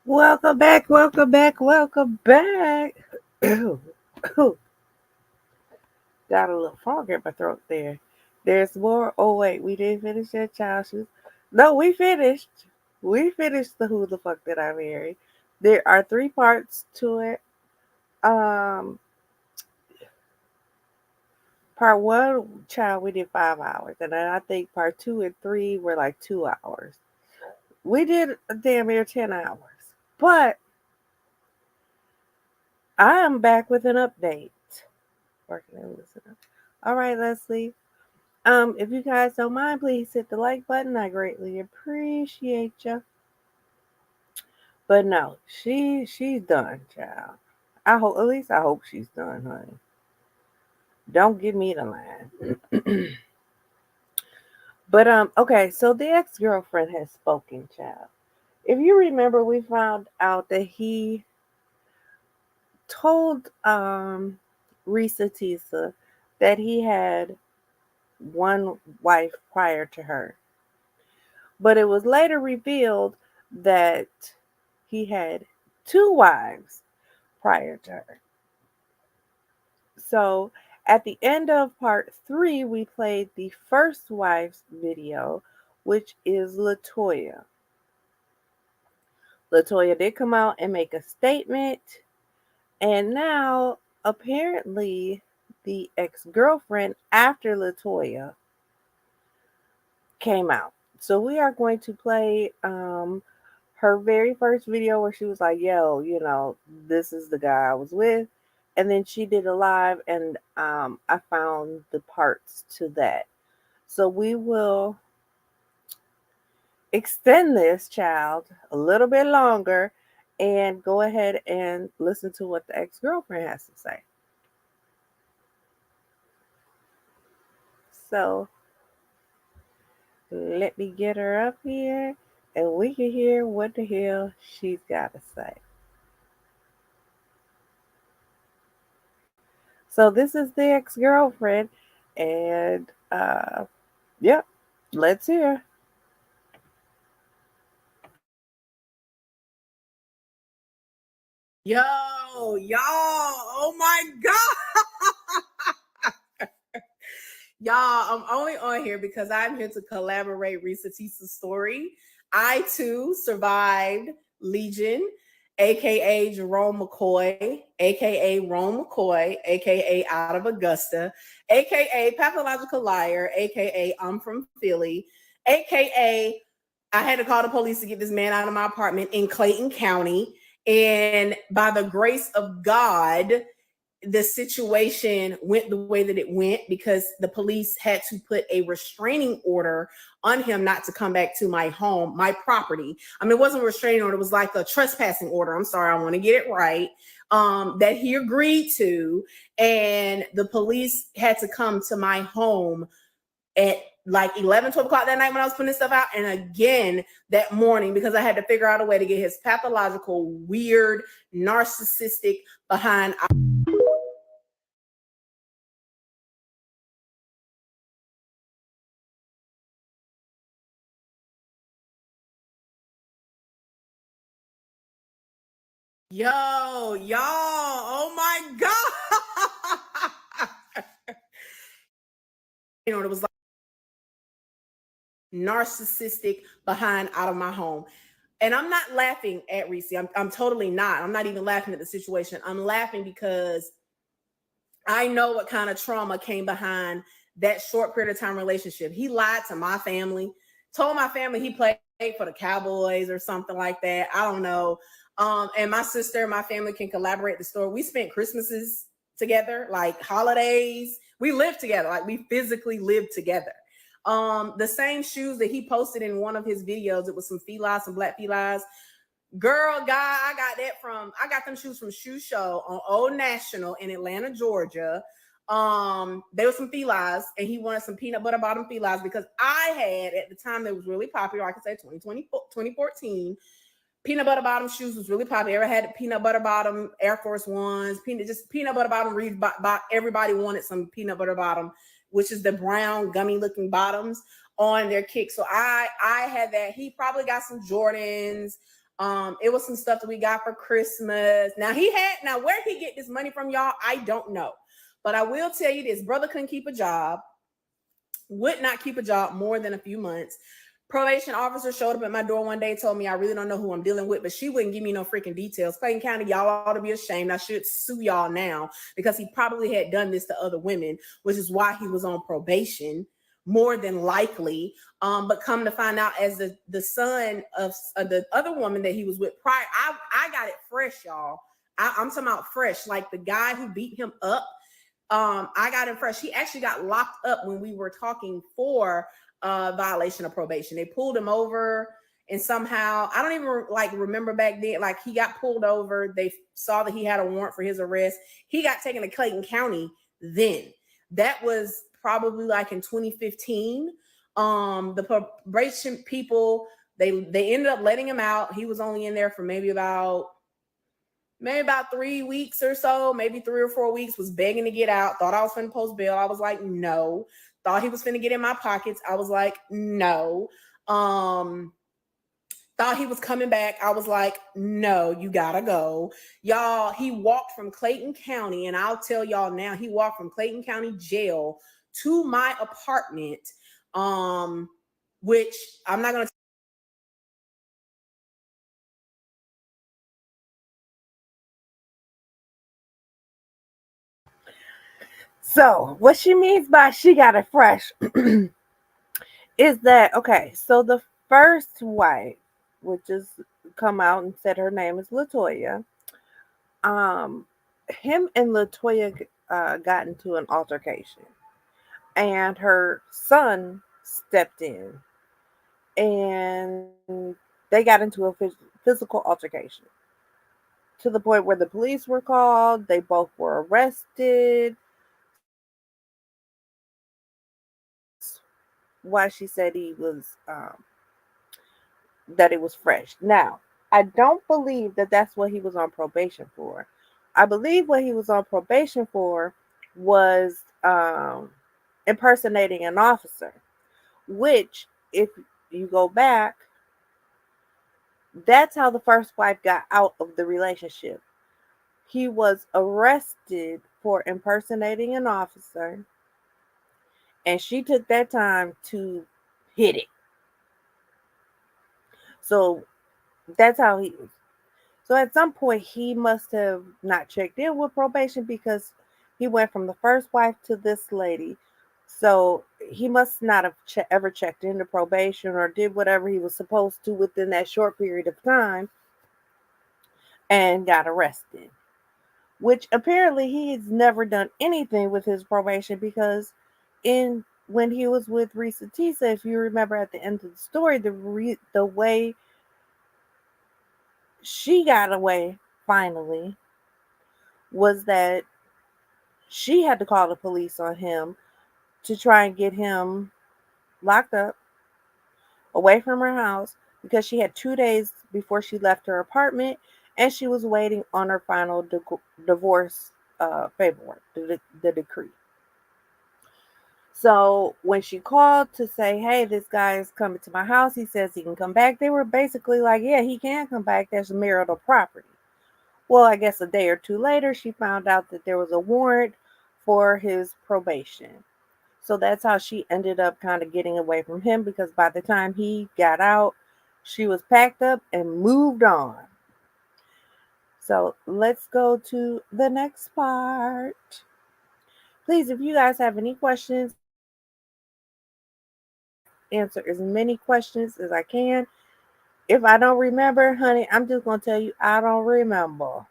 Welcome back, welcome back, welcome back. Got a little frog in my throat there. There's more. Oh, wait, we didn't finish that child shoes. No, we finished. We finished the Who the Fuck Did I Marry. There are 3 parts to it. Um, Part 1, child, we did 5 hours. And then I think part 2 and 3 were like 2 hours. We did a damn near 10 hours. But I am back with an update. Working and listening. All right, Leslie. If you guys don't mind, please hit the like button. I greatly appreciate you. But no, she's done, child. At least I hope she's done, honey. Don't give me the line. But okay, so the ex-girlfriend has spoken, child. If you remember, we found out that he told ReesaMTeesa that he had one wife prior to her. But it was later revealed that he had 2 wives prior to her. So at the end of part 3, we played the first wife's video, which is Latoya. Latoya did come out and make a statement, and now apparently the ex-girlfriend after Latoya came out. So we are going to play her very first video where she was like, yo, this is the guy I was with. And then she did a live, and I found the parts to that. So we will extend this, child, a little bit longer and go ahead and listen to what the ex-girlfriend has to say. So let me get her up here and we can hear what the hell she's got to say. So this is the ex-girlfriend, and yep, let's hear. Yo, y'all, oh my God. Y'all, I'm only on here because I'm here to collaborate ReesaMTeesa's story. I too survived Legion, aka Jerome McCoy, aka Rome McCoy, aka Out of Augusta, aka Pathological Liar, aka I'm from Philly, aka I had to call the police to get this man out of my apartment in Clayton County. And by the grace of God, the situation went the way that it went because the police had to put a restraining order on him not to come back to my home, my property. I mean, it wasn't a restraining order. It was like a trespassing order. I'm sorry. I want to get it right. That he agreed to. And the police had to come to my home at like 11, 12 o'clock that night when I was putting this stuff out. And again, that morning, because I had to figure out a way to get his pathological, weird, narcissistic behind. Yo, y'all, oh my God. It was like narcissistic behind out of my home. And I'm not laughing at Reese. I'm totally not. I'm not even laughing at the situation. I'm laughing because I know what kind of trauma came behind that short period of time relationship. He lied to my family, told my family he played for the Cowboys or something like that. I don't know. And my sister and my family can collaborate the story. We spent Christmases together, like holidays. We lived together, like we physically lived together. The same shoes that he posted in one of his videos, it was some felines, some black felines. Girl, guy, I got them shoes from Shoe Show on Old National in Atlanta, Georgia. There were some felines, and he wanted some peanut butter bottom felines because I had, at the time that was really popular, I could say 2014, peanut butter bottom shoes was really popular. I ever had peanut butter bottom Air Force Ones, peanut butter bottom Reebok. Everybody wanted some peanut butter bottom, which is the brown gummy looking bottoms on their kicks. So I had that. He probably got some Jordans. It was some stuff that we got for Christmas. Now where he get this money from, y'all, I don't know. But I will tell you this, brother couldn't keep a job, would not keep a job more than a few months. Probation officer showed up at my door one day, told me I really don't know who I'm dealing with, but she wouldn't give me no freaking details. Clayton County, y'all ought to be ashamed. I should sue y'all now because he probably had done this to other women, which is why he was on probation, more than likely. But come to find out, as the son of the other woman that he was with prior, I got it fresh, y'all. I'm talking about fresh, like the guy who beat him up. I got him fresh. He actually got locked up when we were talking for violation of probation. They pulled him over, and somehow I don't even remember back then, like he got pulled over. They saw that he had a warrant for his arrest. He got taken to Clayton County then. That was probably like in 2015. The probation people, they ended up letting him out. He was only in there for maybe about 3 weeks or so, maybe 3 or 4 weeks, was begging to get out. Thought I was finna post bail. I was like, no. Thought he was finna get in my pockets. I was like, no. Thought he was coming back. I was like, no, you gotta go. Y'all, he walked from Clayton County, and I'll tell y'all now, he walked from Clayton County jail to my apartment, which I'm not gonna. So what she means by she got it fresh is that, okay, so the first wife, which has come out and said her name is LaToya, him and LaToya got into an altercation, and her son stepped in, and they got into a physical altercation to the point where the police were called. They both were arrested. Why she said he was that it was fresh. Now, I don't believe that that's what he was on probation for. I believe what he was on probation for was impersonating an officer, which, if you go back, that's how the first wife got out of the relationship. He was arrested for impersonating an officer, and she took that time to hit it. So that's how he. So at some point, he must have not checked in with probation, because he went from the first wife to this lady. So he must not have ever checked into probation or did whatever he was supposed to within that short period of time, and got arrested. Which apparently he's never done anything with his probation, because when he was with ReesaMTeesa, if you remember at the end of the story, the way she got away finally was that she had to call the police on him to try and get him locked up away from her house, because she had 2 days before she left her apartment, and she was waiting on her final divorce paperwork, the decree. So when she called to say, hey, this guy is coming to my house, he says he can come back, they were basically like, yeah, he can come back. There's marital property. Well, I guess a day or two later, she found out that there was a warrant for his probation. So that's how she ended up kind of getting away from him, because by the time he got out, she was packed up and moved on. So let's go to the next part. Please, if you guys have any questions, answer as many questions as I can. If I don't remember, honey, I'm just going to tell you I don't remember.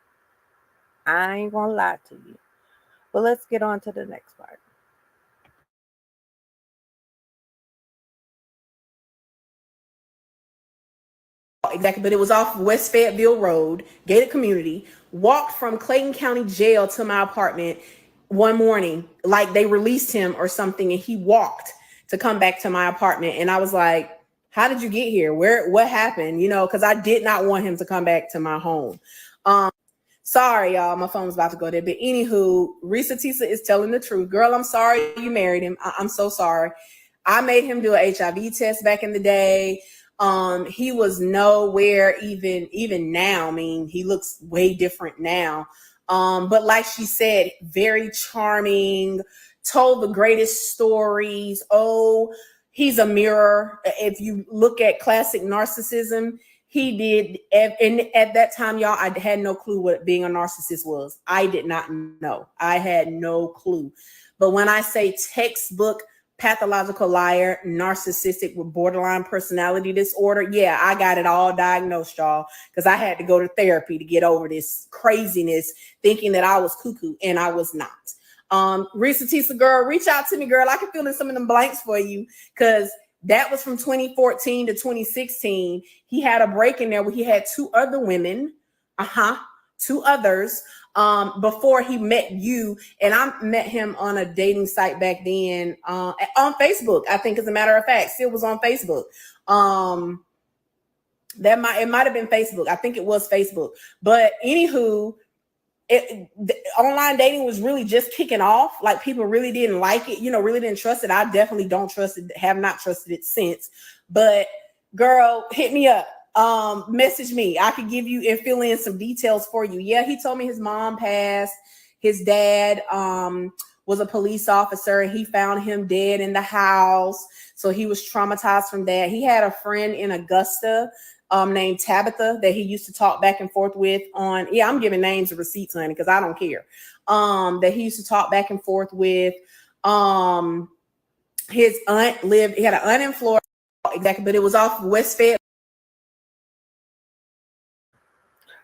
I ain't going to lie to you. But let's get on to the next part. Exactly, but it was off West Fayetteville Road, gated community. Walked from Clayton County Jail to my apartment one morning, like they released him or something, and he walked to come back to my apartment. And I was like, how did you get here? What happened? You know, because I did not want him to come back to my home. Sorry, y'all, my phone was about to go there. But anywho, ReesaMTeesa is telling the truth. Girl, I'm sorry you married him. I'm so sorry. I made him do an HIV test back in the day. He was nowhere even now. I mean, he looks way different now. But like she said, very charming, told the greatest stories. Oh, he's a mirror. If you look at classic narcissism, he did. And at that time, y'all, I had no clue what being a narcissist was. I did not know. I had no clue. But when I say textbook pathological liar, narcissistic with borderline personality disorder, yeah, I got it all diagnosed, y'all, because I had to go to therapy to get over this craziness, thinking that I was cuckoo, and I was not. ReesaMTeesa, girl, reach out to me, girl. I can fill in some of them blanks for you, because that was from 2014 to 2016. He had a break in there where he had two other women, two others, before he met you. And I met him on a dating site back then, on Facebook, I think, as a matter of fact, still was on Facebook. It might have been Facebook. I think it was Facebook. But anywho, online dating was really just kicking off. Like, people really didn't like it, really didn't trust it. I definitely don't trust it, have not trusted it since. But girl, hit me up. Message me. I could give you and fill in some details for you. Yeah, he told me his mom passed. His dad was a police officer, and he found him dead in the house. So he was traumatized from that. He had a friend in Augusta named Tabitha that he used to talk back and forth with on, I'm giving names and receipts, honey, because I don't care. That he used to talk back and forth with. His aunt he had an aunt in Florida, exactly, but it was off West Fed.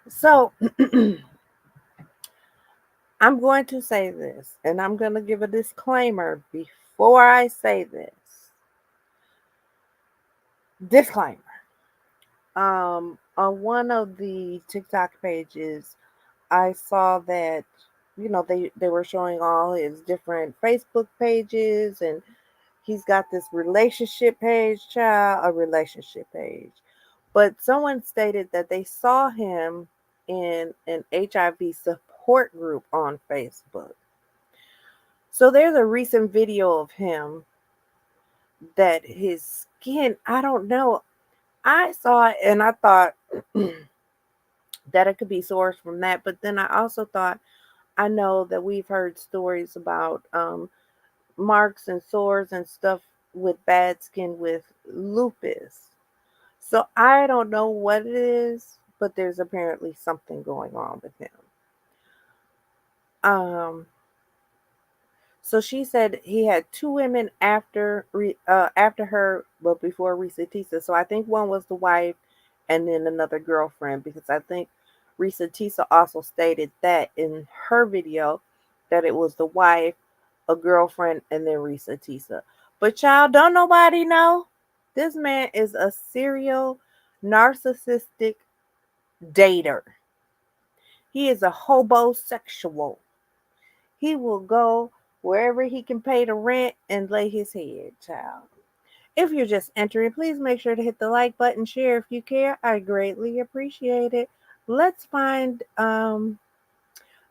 So I'm going to say this, and I'm going to give a disclaimer before I say this. Disclaimer. On one of the TikTok pages, I saw that, they were showing all his different Facebook pages, and he's got this relationship page, a relationship page. But someone stated that they saw him in an HIV support group on Facebook. So there's a recent video of him that his skin, I don't know. I saw it and I thought that it could be sourced from that. But then I also thought, I know that we've heard stories about marks and sores and stuff with bad skin with lupus. So I don't know what it is, but there's apparently something going on with him. So she said he had two women after her, but before ReesaMTeesa. So I think one was the wife, and then another girlfriend, because I think ReesaMTeesa also stated that in her video that it was the wife, a girlfriend, and then ReesaMTeesa. But child, don't nobody know. This man is a serial narcissistic dater. He is a hobosexual. He will go wherever he can pay the rent and lay his head, child. If you're just entering, please make sure to hit the like button, share if you care. I greatly appreciate it. Let's find, I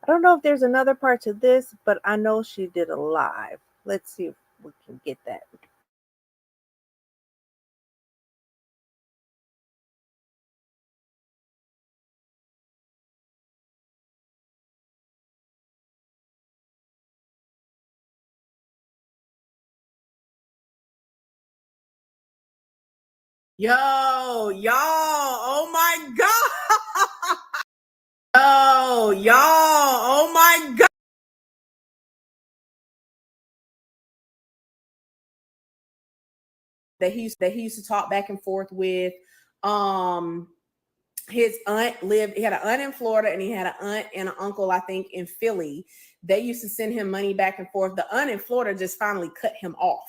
don't know if there's another part to this, but I know she did a live. Let's see if we can get that. Yo, y'all, oh my God. Yo, y'all, oh my God. That he used to talk back and forth with. His aunt he had an aunt in Florida, and he had an aunt and an uncle, I think, in Philly. They used to send him money back and forth. The aunt in Florida just finally cut him off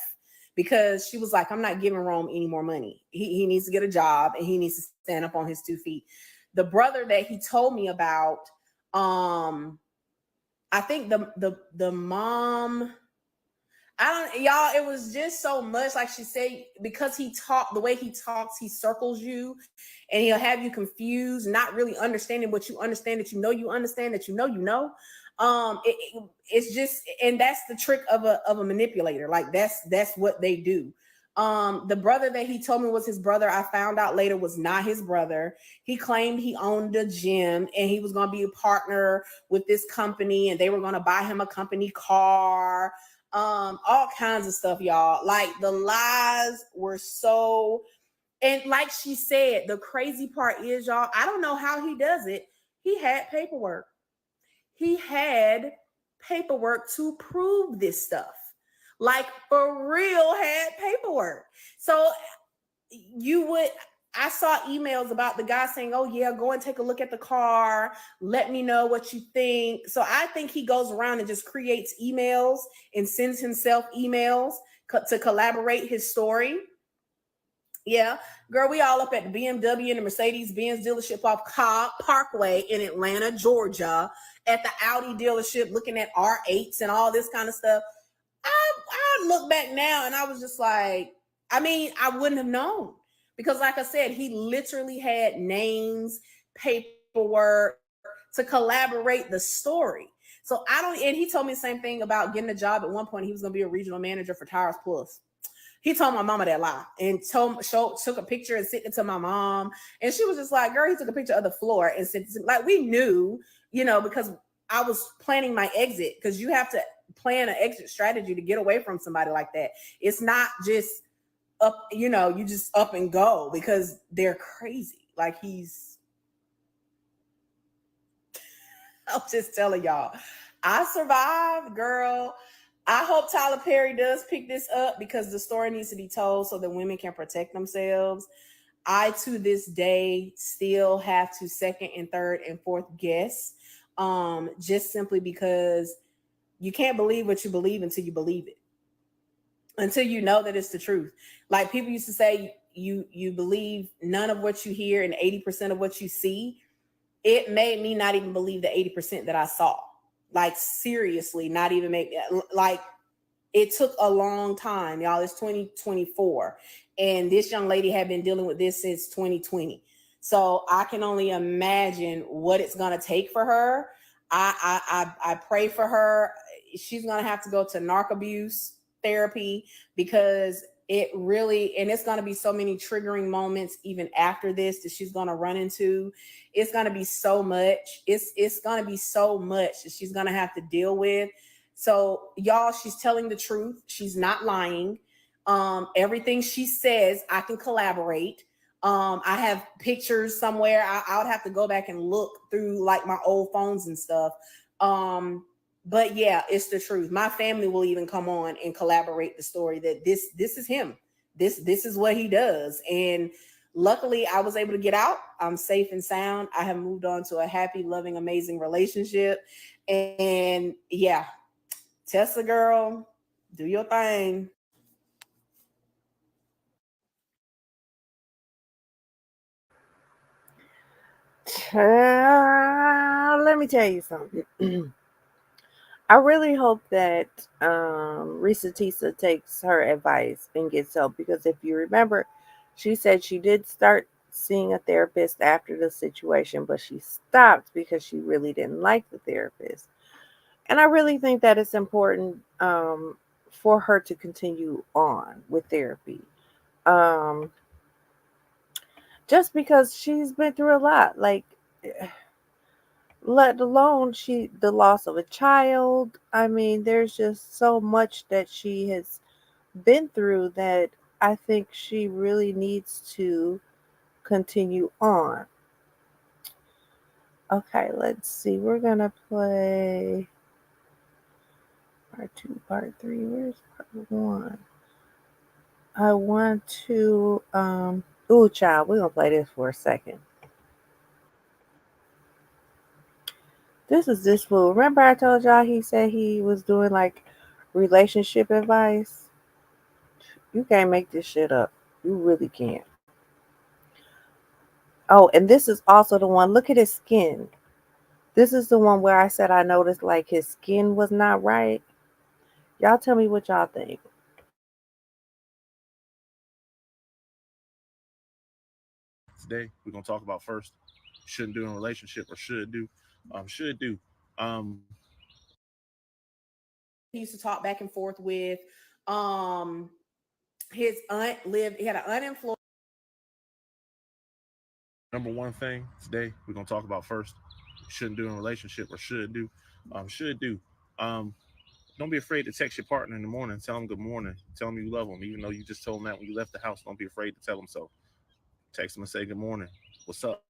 because she was like, I'm not giving Rome any more money. He needs to get a job, and he needs to stand up on his 2 feet. The brother that he told me about, I think the mom, y'all, it was just so much, like she said, because the way he talks, he circles you, and he'll have you confused, not really understanding what you understand, that you understand, that it's just, and that's the trick of a manipulator. Like, that's what they do. The brother that he told me was his brother, I found out later was not his brother. He claimed he owned a gym and he was going to be a partner with this company and they were going to buy him a company car. All kinds of stuff, y'all. Like the lies were so, and like she said, the crazy part is, y'all, I don't know how he does it. He had paperwork. He had paperwork to prove this stuff. Like for real, had paperwork. So you would, I saw emails about the guy saying, oh yeah, go and take a look at the car, let me know what you think. So I think he goes around and just creates emails and sends himself emails to collaborate his story. Yeah, girl, we all up at the BMW and the Mercedes-Benz dealership off Cobb Parkway in Atlanta, Georgia, at the Audi dealership looking at R8s and all this kind of stuff. I look back now and I was just like, I mean, I wouldn't have known because, like I said, he literally had names, paperwork to collaborate the story. So I don't, and he told me the same thing about getting a job at one point. He was going to be a regional manager for Tires Plus. He told my mama that lie and took a picture and sent it to my mom. And she was just like, girl, he took a picture of the floor and sent it. Like we knew, because I was planning my exit because you have to plan an exit strategy to get away from somebody like that. It's not just up, you just up and go because they're crazy. Like I'm just telling y'all, I survived, girl. I hope Tyler Perry does pick this up because the story needs to be told so that women can protect themselves. I, to this day, still have to second and third and fourth guess, just simply because you can't believe what you believe until you believe it, until you know that it's the truth. Like people used to say, you believe none of what you hear and 80% of what you see. It made me not even believe the 80% that I saw. Like seriously, not even make like it took a long time, y'all. It's 2024, and this young lady had been dealing with this since 2020. So I can only imagine what it's gonna take for her. I pray for her. She's gonna have to go to narc abuse therapy because it really, and it's gonna be so many triggering moments even after this that she's gonna run into. It's gonna be so much. It's gonna be so much that she's gonna have to deal with. So y'all, she's telling the truth. She's not lying. Everything she says, I can collaborate. I have pictures somewhere. I would have to go back and look through like my old phones and stuff. But yeah, it's the truth. My family will even come on and collaborate the story that this is him. This is what he does. And luckily I was able to get out. I'm safe and sound. I have moved on to a happy, loving, amazing relationship. And yeah, Tessa girl, do your thing. Let me tell you something. I really hope that ReesaMTeesa takes her advice and gets help because if you remember, she said she did start seeing a therapist after the situation, but she stopped because she really didn't like the therapist. And I really think that it's important for her to continue on with therapy. Um, just because she's been through a lot. Like, let alone the loss of a child. I mean, there's just so much that she has been through that I think she really needs to continue on. Okay, let's see. We're gonna play part 2, part 3. Where's part 1? I want to ooh child, we're gonna play this for a second. This is this fool. Remember I told y'all he said he was doing like relationship advice? You can't make this shit up. You really can't. Oh, and this is also the one. Look at his skin. This is the one where I said I noticed like his skin was not right. Y'all tell me what y'all think. Today we're gonna talk about first shouldn't do in a relationship or should do. Um, He used to talk back and forth with. Um, His aunt lived, he had an aunt in Florida. Number one thing today we're gonna talk about first. Shouldn't do in a relationship or should do. Should do. Um, don't be afraid to text your partner in the morning. Tell them good morning. Tell them you love them, even though you just told them that when you left the house. Don't be afraid to tell them so. Text them and say good morning. What's up?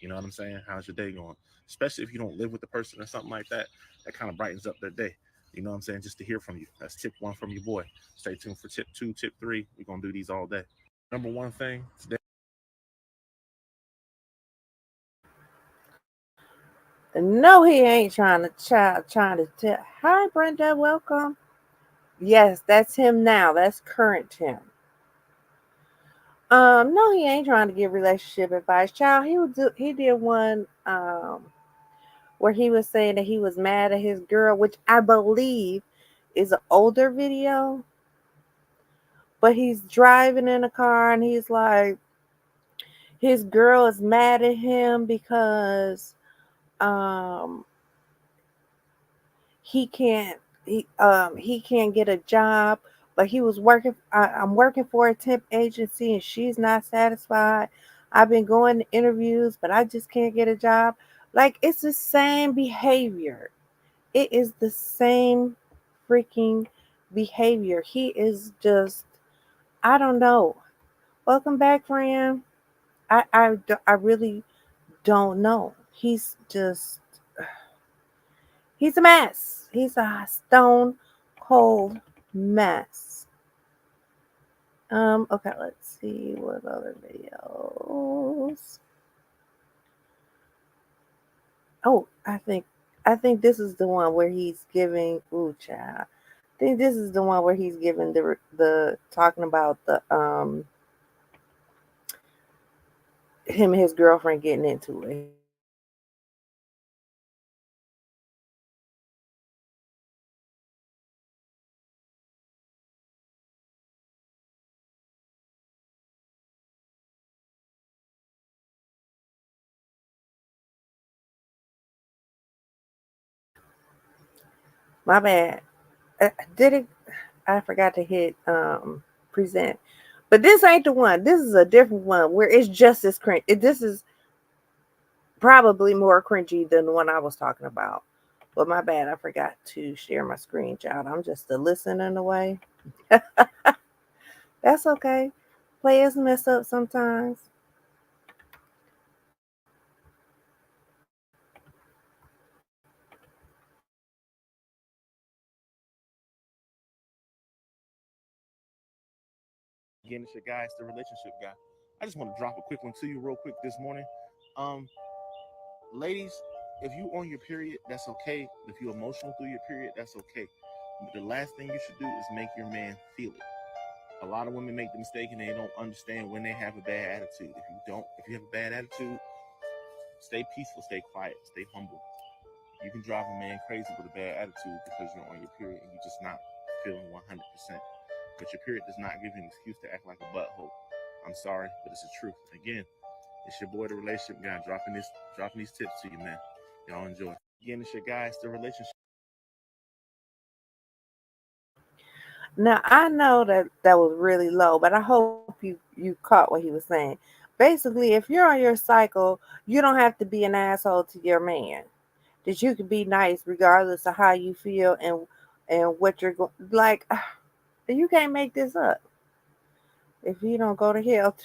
You know what I'm saying? How's your day going? Especially if you don't live with the person or something like that. That kind of brightens up their day. You know what I'm saying? Just to hear from you. That's tip one from your boy. Stay tuned for tip two, tip three. We're gonna do these all day. Number one thing today. No, he ain't trying to tell. Hi, Brenda, welcome. Yes, that's him now. That's current him. No, he ain't trying to give relationship advice. Child, he did one where he was saying that he was mad at his girl, which I believe is an older video. But he's driving in a car and he's like, his girl is mad at him because um he can't get a job, but he was working. I'm working for a temp agency and she's not satisfied. I've been going to interviews, but I just can't get a job. Like, it's the same behavior. It is the same freaking behavior. He is just, I don't know. Welcome back, friend. I really don't know. He's a mess. He's a stone cold mess. Okay, let's see what other videos. Oh, I think this is the one where he's giving, ooh child. I think this is the one where he's giving the talking about the him and his girlfriend getting into it. My bad. Did it? I forgot to hit present. But this ain't the one. This is a different one where it's just as cringe. This is probably more cringy than the one I was talking about. But my bad, I forgot to share my screen, child. I'm just a listening away. That's okay. Players mess up sometimes. Again, it's your guy, it's the relationship guy. I just want to drop a quick one to you real quick this morning. Um, Ladies, if you on your period, that's okay. If you're emotional through your period, that's okay. But the last thing you should do is make your man feel it. A lot of women make the mistake and they don't understand when they have a bad attitude. If you have a bad attitude, stay peaceful, stay quiet, stay humble. You can drive a man crazy with a bad attitude because you're on your period and you're just not feeling 100%. But your period does not give you an excuse to act like a butthole. I'm sorry, but it's the truth. Again, it's your boy, the relationship guy, dropping these tips to you, man. Y'all enjoy. Again, it's your guy, it's the relationship. Now I know that was really low, but I hope you caught what he was saying. Basically, if you're on your cycle, you don't have to be an asshole to your man. That you can be nice regardless of how you feel and what you're going, like. You can't make this up. If you don't go to hell,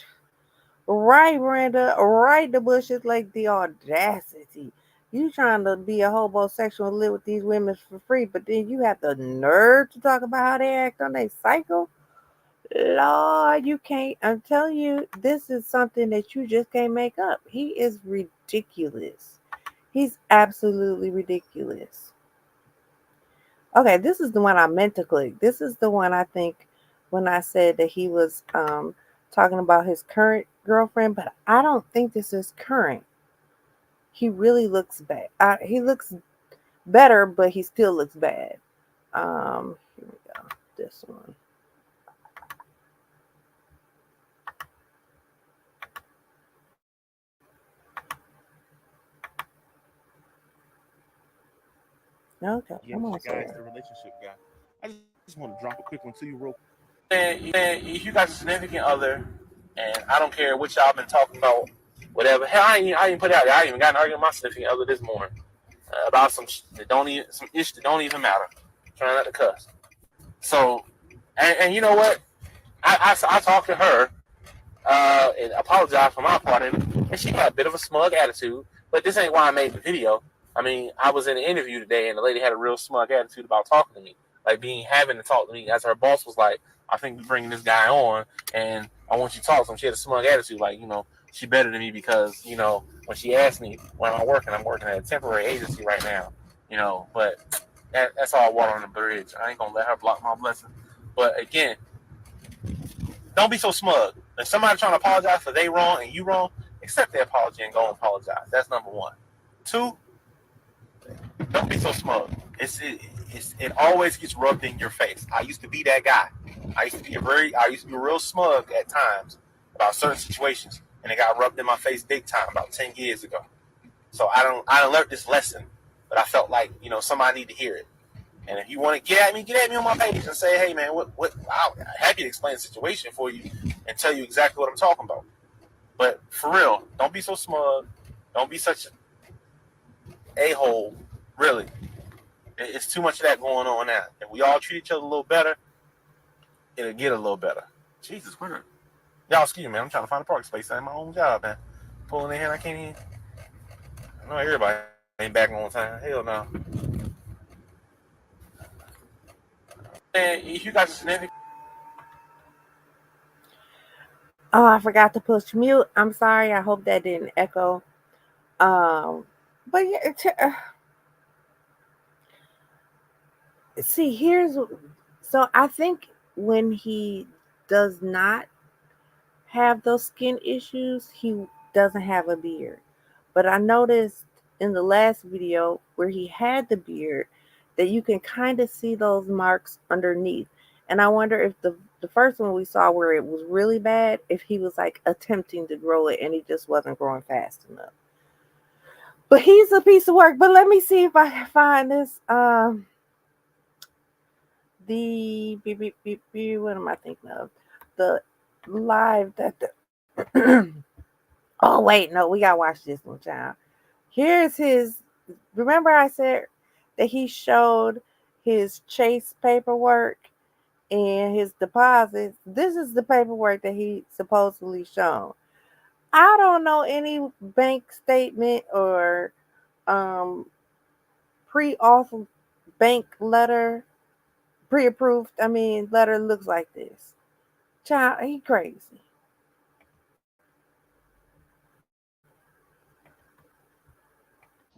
right, Brenda, right, the bushes, like the audacity. You trying to be a homosexual and live with these women for free, but then you have the nerve to talk about how they act on their cycle. Lord, you can't. I'm telling you, this is something that you just can't make up. He is ridiculous. He's absolutely ridiculous. Okay, this is the one I meant to click. This is the one I think when I said that he was talking about his current girlfriend, but I don't think this is current. He really looks bad. He looks better, but he still looks bad. Here we go. This one. Okay, Again, I'm it's on your guy, it's the there. relationship guy. I just want to drop a quick one to you real quick. And if you got a significant other, and I don't care what y'all been talking about, whatever. Hell, I ain't put it out there. I ain't even got an argument with my significant other this morning about some ish that don't even matter. Trying not to cuss. So, and you know what? I talked to her and apologized for my part, and she had a bit of a smug attitude. But this ain't why I made the video. I mean, I was in an interview today, and the lady had a real smug attitude about talking to me, like having to talk to me. As her boss was like, "I think we're bringing this guy on, and I want you to talk to him." She had a smug attitude, like, she better than me because, when she asked me where I'm working at a temporary agency right now, But that's all water on the bridge. I ain't gonna let her block my blessing. But again, don't be so smug. If somebody trying to apologize for they wrong and you wrong, accept their apology and go and apologize. That's number one. Two, don't be so smug. It always gets rubbed in your face. I used to be that guy. I used to be real smug at times about certain situations, and it got rubbed in my face big time about 10 years ago. So I learned this lesson, but I felt like, somebody need to hear it. And if you want to get at me on my page and say, hey man, I'm happy to explain the situation for you and tell you exactly what I'm talking about. But for real, don't be so smug. Don't be such an a-hole. Really. It's too much of that going on now. If we all treat each other a little better, it'll get a little better. Jesus, y'all excuse me, man. I'm trying to find a parking space. That's my own job, man. Pulling in here, I can't even. I know everybody ain't back on time. Hell no. And if you guys are significant. Oh, I forgot to push mute. I'm sorry. I hope that didn't echo. But yeah, see, so I think when he does not have those skin issues, he doesn't have a beard. But I noticed in the last video where he had the beard that you can kind of see those marks underneath. And I wonder if the first one we saw where it was really bad, if he was like attempting to grow it and he just wasn't growing fast enough. But he's a piece of work. But let me see if I can find this. What am I thinking of? The live that the oh wait, no, we gotta watch this one, child. Here's his. Remember, I said that he showed his Chase paperwork and his deposits. This is the paperwork that he supposedly shown. I don't know any bank statement or pre-auth bank letter, pre-approved. Letter looks like this. Child, he crazy.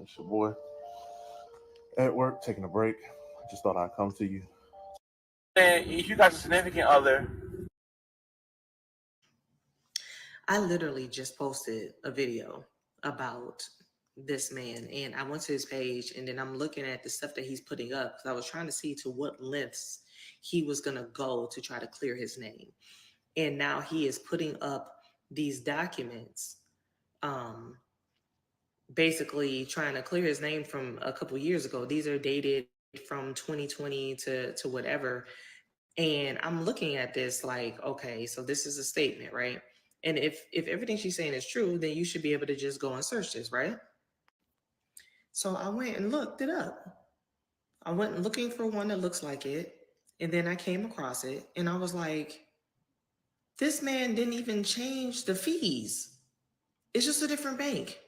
It's your boy at work taking a break. I just thought I'd come to you. And if you got a significant other. I literally just posted a video about this man, and I went to his page, and then I'm looking at the stuff that he's putting up because I was trying to see to what lengths he was going to go to try to clear his name. And now he is putting up these documents, basically trying to clear his name from a couple years ago. These are dated from 2020 to whatever. And I'm looking at this like, okay, so this is a statement, right? And if everything she's saying is true, then you should be able to just go and search this, right? So I went and looked it up. I went looking for one that looks like it. And then I came across it and I was like, this man didn't even change the fees. It's just a different bank.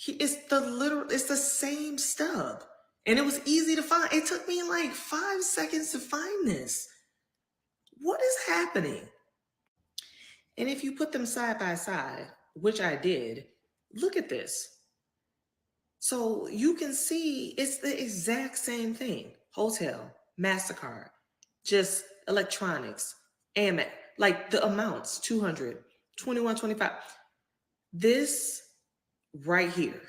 It's the same stub. And it was easy to find. It took me like 5 seconds to find this. What is happening? And if you put them side by side, which I did, look at this. So you can see it's the exact same thing. Hotel, MasterCard, just electronics, Amex, like the amounts, 200, 21, 25. This right here.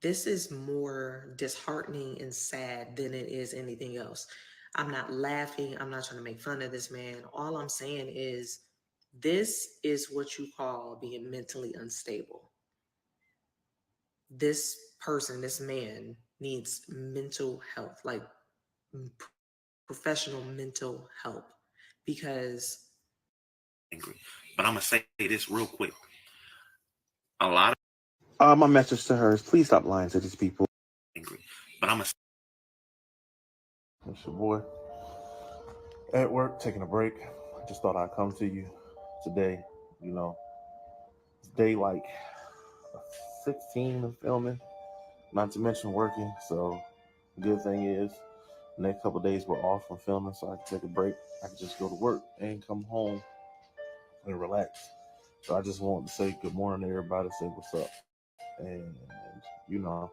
This is more disheartening and sad than it is anything else. I'm not laughing. I'm not trying to make fun of this man. All I'm saying is this is what you call being mentally unstable. This person, this man needs mental health. Like mm, professional mental help, because angry. But I'm gonna say this real quick. A lot of my message to her is please stop lying to these people. Angry. But I'm gonna it's your boy at work taking a break. I just thought I'd come to you today. You know, it's day like 16 of filming, not to mention working. So good thing is the next couple of days we're off from filming, so I can take a break. I can just go to work and come home and relax. So I just wanted to say good morning to everybody, say what's up. And you know,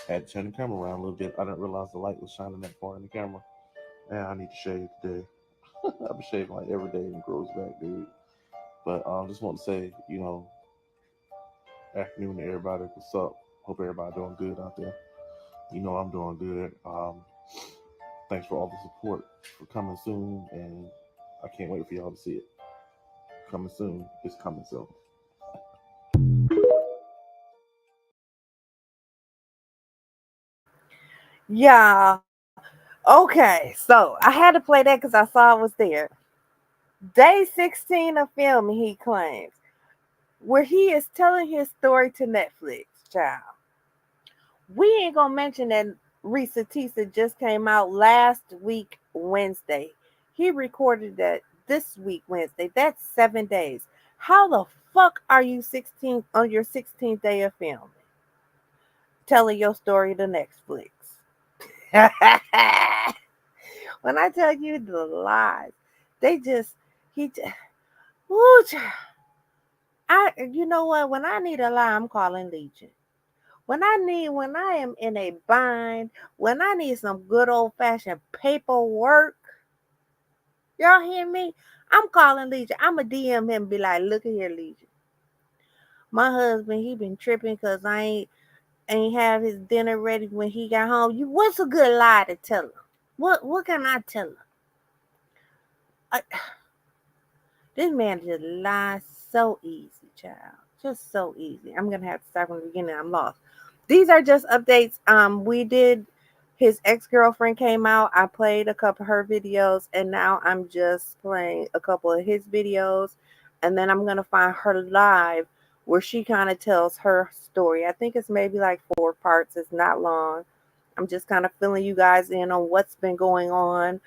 had to turn the camera around a little bit. I didn't realize the light was shining that far in the camera. And I need to shave today. I've been shaving like every day and it grows back, dude. But just want to say, you know, afternoon to everybody. What's up? Hope everybody doing good out there. You know I'm doing good. Thanks for all the support for coming soon, and I can't wait for y'all to see it. Coming soon. It's coming soon. Yeah. Okay. So I had to play that because I saw it was there. Day 16 of filming, he claims, where he is telling his story to Netflix, child. We ain't gonna mention that ReesaMTeesa just came out last week, Wednesday. He recorded that this week, Wednesday. That's 7 days. How the fuck are you 16 on your 16th day of filming? Telling your story to Netflix. When I tell you the lies, they just, he just, ooh, you know what? When I need a lie, I'm calling Legion. When I am in a bind, when I need some good old fashioned paperwork, y'all hear me? I'm calling Legion. I'ma DM him and be like, look at here, Legion. My husband, he been tripping because I ain't have his dinner ready when he got home. What's a good lie to tell him? What can I tell him? This man just lies so easy, child. Just so easy. I'm gonna have to start from the beginning. I'm lost. These are just updates. We did, his ex-girlfriend came out. I played a couple of her videos, and now I'm just playing a couple of his videos. And then I'm gonna find her live where she kind of tells her story. I think it's maybe like 4 parts. It's not long. I'm just kind of filling you guys in on what's been going on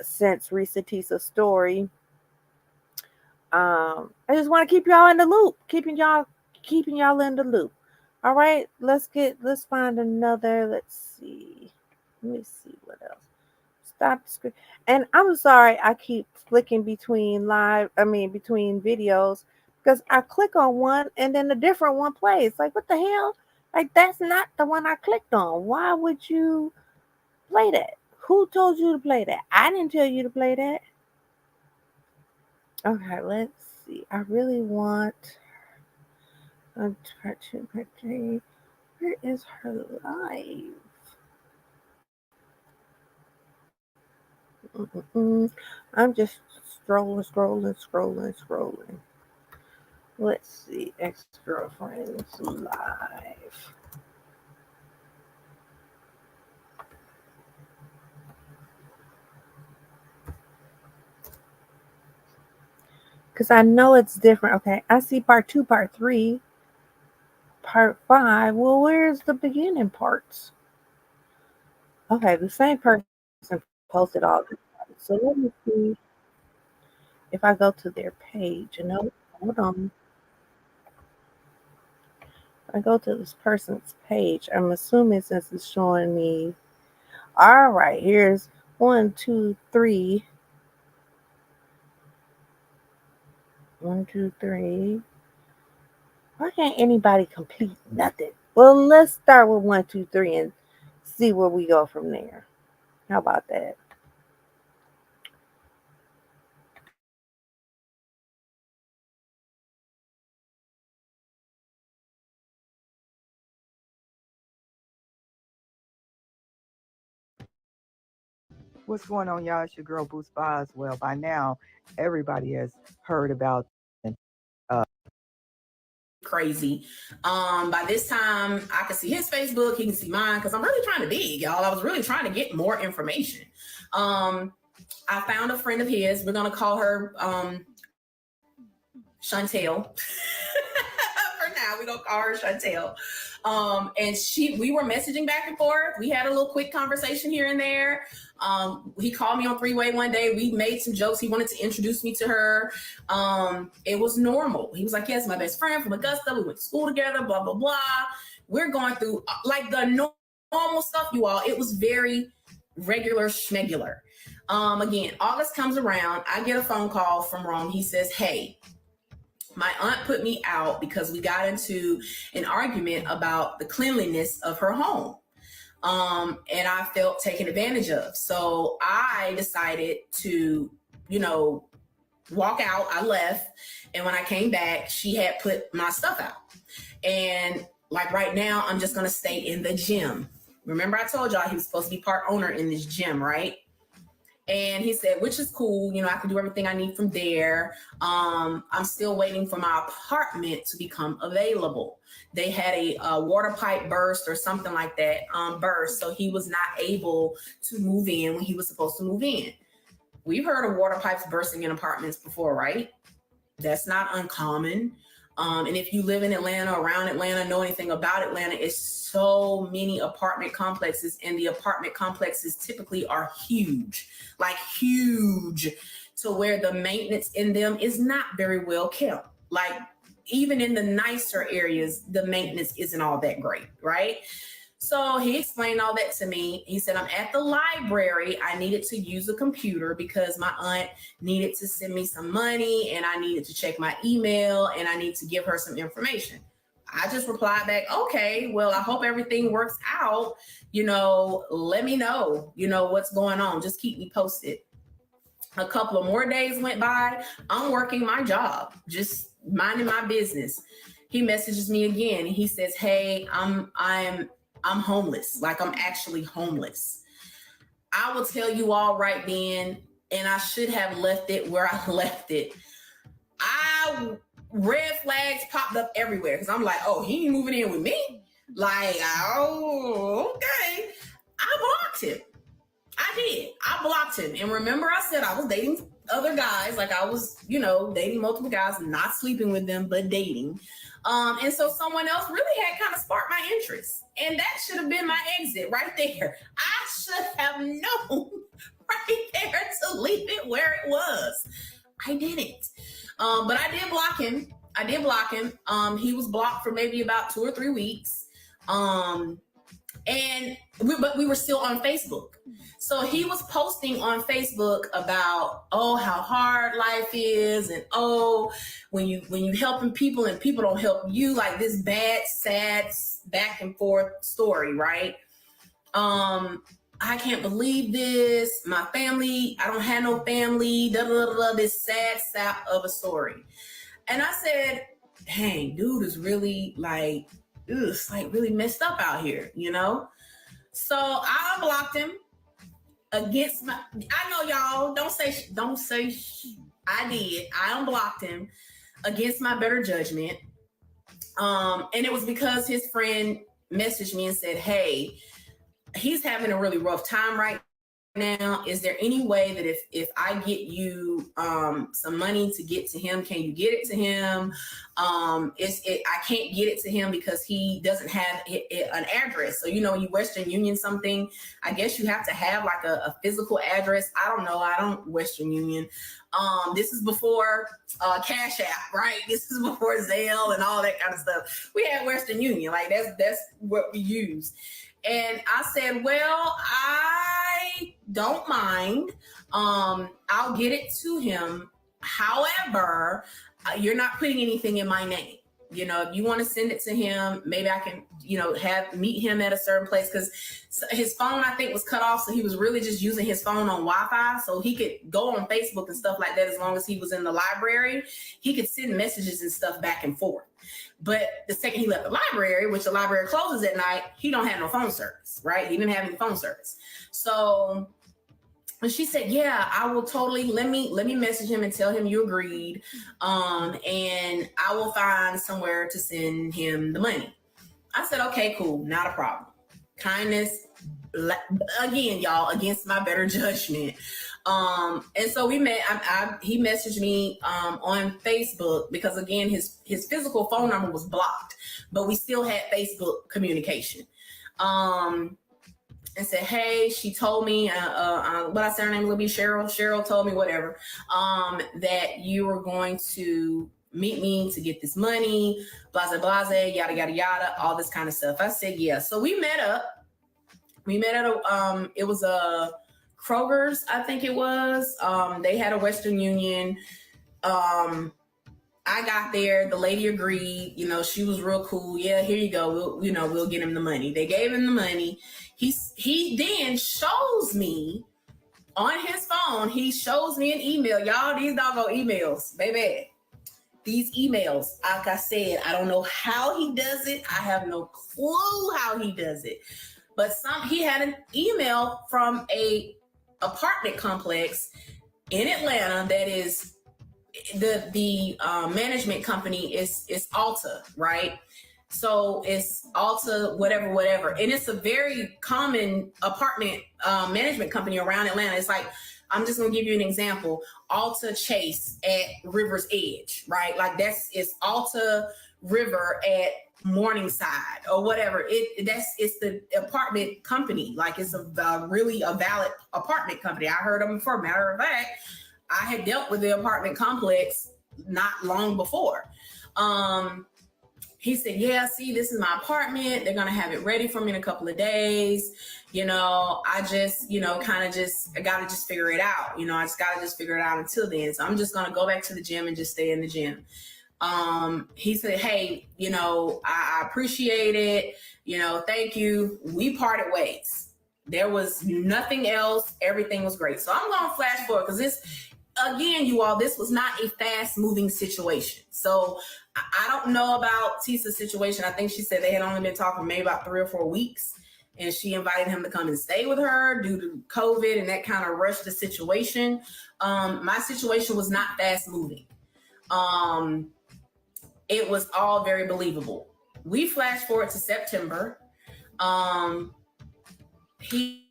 since ReesaMTeesa's story. I just want to keep y'all in the loop, keeping y'all in the loop. All right, let's find another. Let's see. Let me see what else. Stop the screen. And I'm sorry, I keep flicking between between videos because I click on one and then a different one plays. Like, what the hell? Like, that's not the one I clicked on. Why would you play that? Who told you to play that? I didn't tell you to play that. Okay, let's see. I really want a cartoon. Where is her live? Mm-mm-mm. I'm just scrolling. Let's see. Ex-girlfriends live. Because I know it's different. Okay, I see part 2, part 3, part 5. Well, where's the beginning parts? Okay, the same person posted all this. So let me see if I go to their page. Hold on. I go to this person's page. I'm assuming since it's showing me. All right, here's 1, 2, 3. 1, 2, 3. Why can't anybody complete nothing? Well, let's start with 1, 2, 3 and see where we go from there. How about that? What's going on, y'all? It's your girl Boost Vibes. Well, by now, everybody has heard about crazy. By this time, I can see his Facebook, he can see mine, because I'm really trying to dig, y'all. I was really trying to get more information. I found a friend of his. We're gonna call her Chantel. For now, we're gonna call her Chantel. And we were messaging back and forth. We had a little quick conversation here and there. He called me on three-way one day. We made some jokes. He wanted to introduce me to her. It was normal. He was like, yes, my best friend from Augusta. We went to school together, blah, blah, blah. We're going through like the normal stuff, you all. It was very regular schmegular. Again, August comes around. I get a phone call from Rome. He says, hey, my aunt put me out because we got into an argument about the cleanliness of her home. And I felt taken advantage of. So I decided to, walk out. I left. And when I came back, she had put my stuff out. And like right now, I'm just going to stay in the gym. Remember I told y'all he was supposed to be part owner in this gym, right? And he said, which is cool. I can do everything I need from there. I'm still waiting for my apartment to become available. They had a water pipe burst or something like that burst. So he was not able to move in when he was supposed to move in. We've heard of water pipes bursting in apartments before, right? That's not uncommon. And if you live in Atlanta, around Atlanta, know anything about Atlanta, it's so many apartment complexes, and the apartment complexes typically are huge, like huge, to where the maintenance in them is not very well kept. Like even in the nicer areas, the maintenance isn't all that great, right? So he explained all that to me. He said, I'm at the library. I needed to use a computer because my aunt needed to send me some money, and I needed to check my email, and I need to give her some information. I just replied back, okay, well, I hope everything works out. Let me know, what's going on. Just keep me posted. A couple of more days went by. I'm working my job, just minding my business. He messages me again. And he says, hey, I'm homeless. Like I'm actually homeless. I will tell you all right then, and I should have left it where I left it. Red flags popped up everywhere because I'm like, oh, he ain't moving in with me. Like, oh, okay. I blocked him. I did. I blocked him. And remember I said I was dating other guys. Like I was, dating multiple guys, not sleeping with them, but dating. And so someone else really had kind of sparked my interest. And that should have been my exit right there. I should have known right there to leave it where it was. I didn't. But I did block him. He was blocked for maybe about 2 or 3 weeks. But we were still on Facebook. So he was posting on Facebook about, oh, how hard life is. And, oh, when you helping people and people don't help you, like this bad, sad back and forth story, right? I can't believe this. My family, I don't have no family, this sad sap of a story. And I said, dang, dude is really like, it's like really messed up out here, So I unblocked him against I know y'all, don't say I did. I unblocked him against my better judgment. And it was because his friend messaged me and said, hey, he's having a really rough time right now. Is there any way that if I get you some money to get to him, can you get it to him? I can't get it to him because he doesn't have an address. So, when you Western Union something, I guess you have to have like a physical address. I don't know. I don't Western Union. This is before Cash App, right? This is before Zelle and all that kind of stuff. We had Western Union. Like that's what we use. And I said, well, I don't mind. I'll get it to him. However, you're not putting anything in my name. If you want to send it to him, maybe I can, meet him at a certain place, because his phone, I think, was cut off. So he was really just using his phone on Wi-Fi. So he could go on Facebook and stuff like that. As long as he was in the library, he could send messages and stuff back and forth. But the second he left the library, which the library closes at night, he don't have no phone service, right? He didn't have any phone service. So And she said, yeah, I will totally, let me message him and tell him you agreed. And I will find somewhere to send him the money. I said, okay, cool, not a problem. Kindness, again, y'all, against my better judgment. And so we met. He messaged me on Facebook because, again, his physical phone number was blocked, but we still had Facebook communication. And said, hey, she told me, what I said her name will be Cheryl. Cheryl told me whatever, that you were going to meet me to get this money, blase, blase, yada, yada, yada, all this kind of stuff. I said, yeah. So we met up. We met at it was a Kroger's, I think it was. They had a Western Union. I got there. The lady agreed. You know, she was real cool. Yeah, here you go. We'll get him the money. They gave him the money. He then shows me on his phone. He shows me an email. Y'all, these doggone emails, baby. These emails, like I said, I don't know how he does it. I have no clue how he does it. But he had an email from a apartment complex in Atlanta that is the management company is AITAH, right? So it's AITAH, whatever. And it's a very common apartment management company around Atlanta. It's like, I'm just going to give you an example. AITAH Chase at River's Edge, right? Like it's AITAH River at Morningside or whatever. It's the apartment company. Like it's really a valid apartment company. I heard of them before. Matter of fact, I had dealt with the apartment complex not long before. He said, yeah, see, this is my apartment. They're going to have it ready for me in a couple of days. I just, I got to just figure it out. I just got to just figure it out until then. So I'm just going to go back to the gym and just stay in the gym. He said, hey, I appreciate it. Thank you. We parted ways. There was nothing else. Everything was great. So I'm going to flash forward because again, you all, this was not a fast moving situation. So I don't know about Teesa's situation. I think she said they had only been talking maybe about 3 or 4 weeks, and she invited him to come and stay with her due to COVID, and that kind of rushed the situation. My situation was not fast moving. It was all very believable. We flash forward to September. He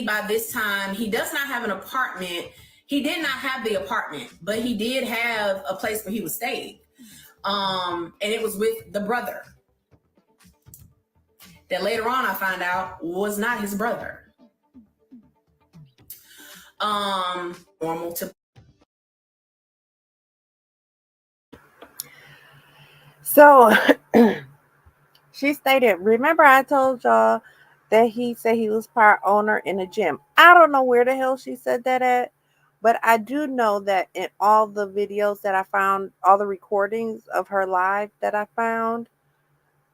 by this time, he does not have an apartment. He did not have the apartment, but he did have a place where he was staying. And it was with the brother that later on I found out was not his brother. Normal to. So she stated, remember I told y'all that he said he was part owner in a gym. I don't know where the hell she said that at, but I do know that in all the videos that I found, all the recordings of her live that I found,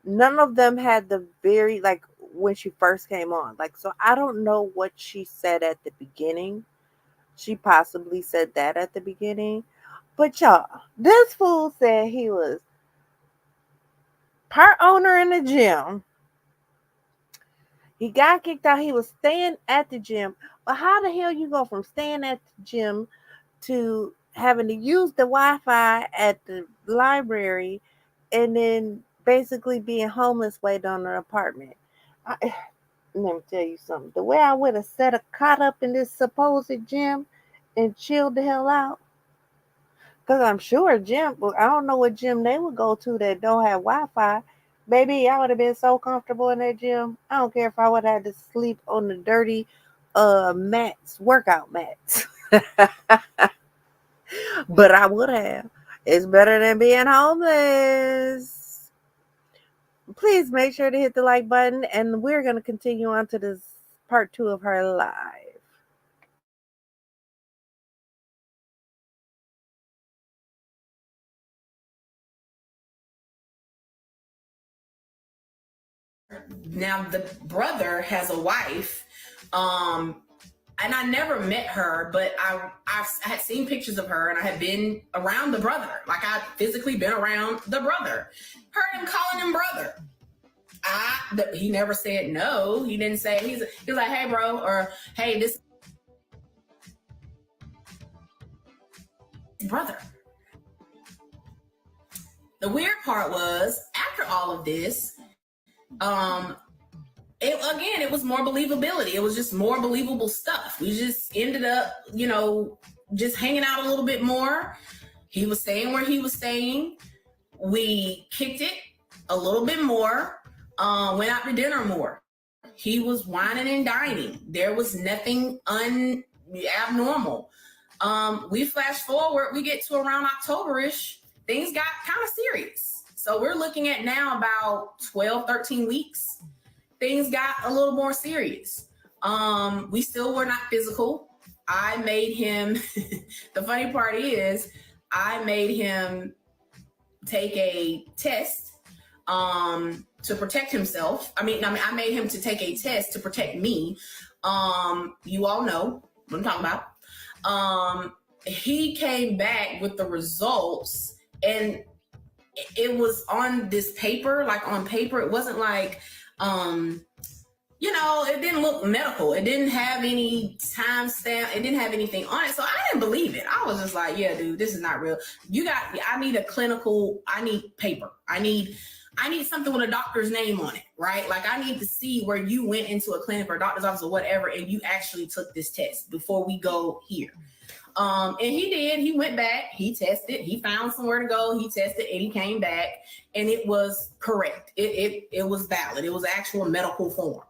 none of them had the very, like, when she first came on. Like, so I don't know what she said at the beginning. She possibly said that at the beginning. But y'all, this fool said he was part owner in the gym. He got kicked out. He was staying at the gym. But how the hell you go from staying at the gym to having to use the Wi-Fi at the library and then basically being homeless waiting on an apartment? Let me tell you something. The way I would have caught up in this supposed gym and chilled the hell out. Because I'm sure gym, I don't know what gym they would go to that don't have Wi-Fi. Baby, I would have been so comfortable in that gym. I don't care if I would have had to sleep on the dirty mats, workout mats. But I would have. It's better than being homeless. Please make sure to hit the like button, and we're going to continue on to this part 2 of her live. Now the brother has a wife, and I never met her, but I had seen pictures of her, and I had been around the brother. Like I'd physically been around the brother. Heard him calling him brother. He never said no. He didn't say, he was like, hey bro, or hey, this brother. The weird part was, after all of this, it was more believability. It was just more believable stuff. We just ended up, just hanging out a little bit more. He was staying where he was staying. We kicked it a little bit more, went out to dinner more. He was whining and dining. There was nothing abnormal. We flash forward, we get to around October-ish, things got kind of serious. So we're looking at now about 12, 13 weeks. Things got a little more serious. We still were not physical. I made him, the funny part is, I made him take a test to protect himself. I made him to take a test to protect me. You all know what I'm talking about. He came back with the results, and it was on this paper, like on paper. It wasn't like, it didn't look medical. It didn't have any timestamp. It didn't have anything on it. So I didn't believe it. I was just like, yeah, dude, this is not real. I need I need paper. I need something with a doctor's name on it, right? Like, I need to see where you went into a clinic or a doctor's office or whatever, and you actually took this test before we go here. And he did. He went back, he tested, he found somewhere to go, he tested, and he came back, and it was correct. It was valid. It was actual medical form.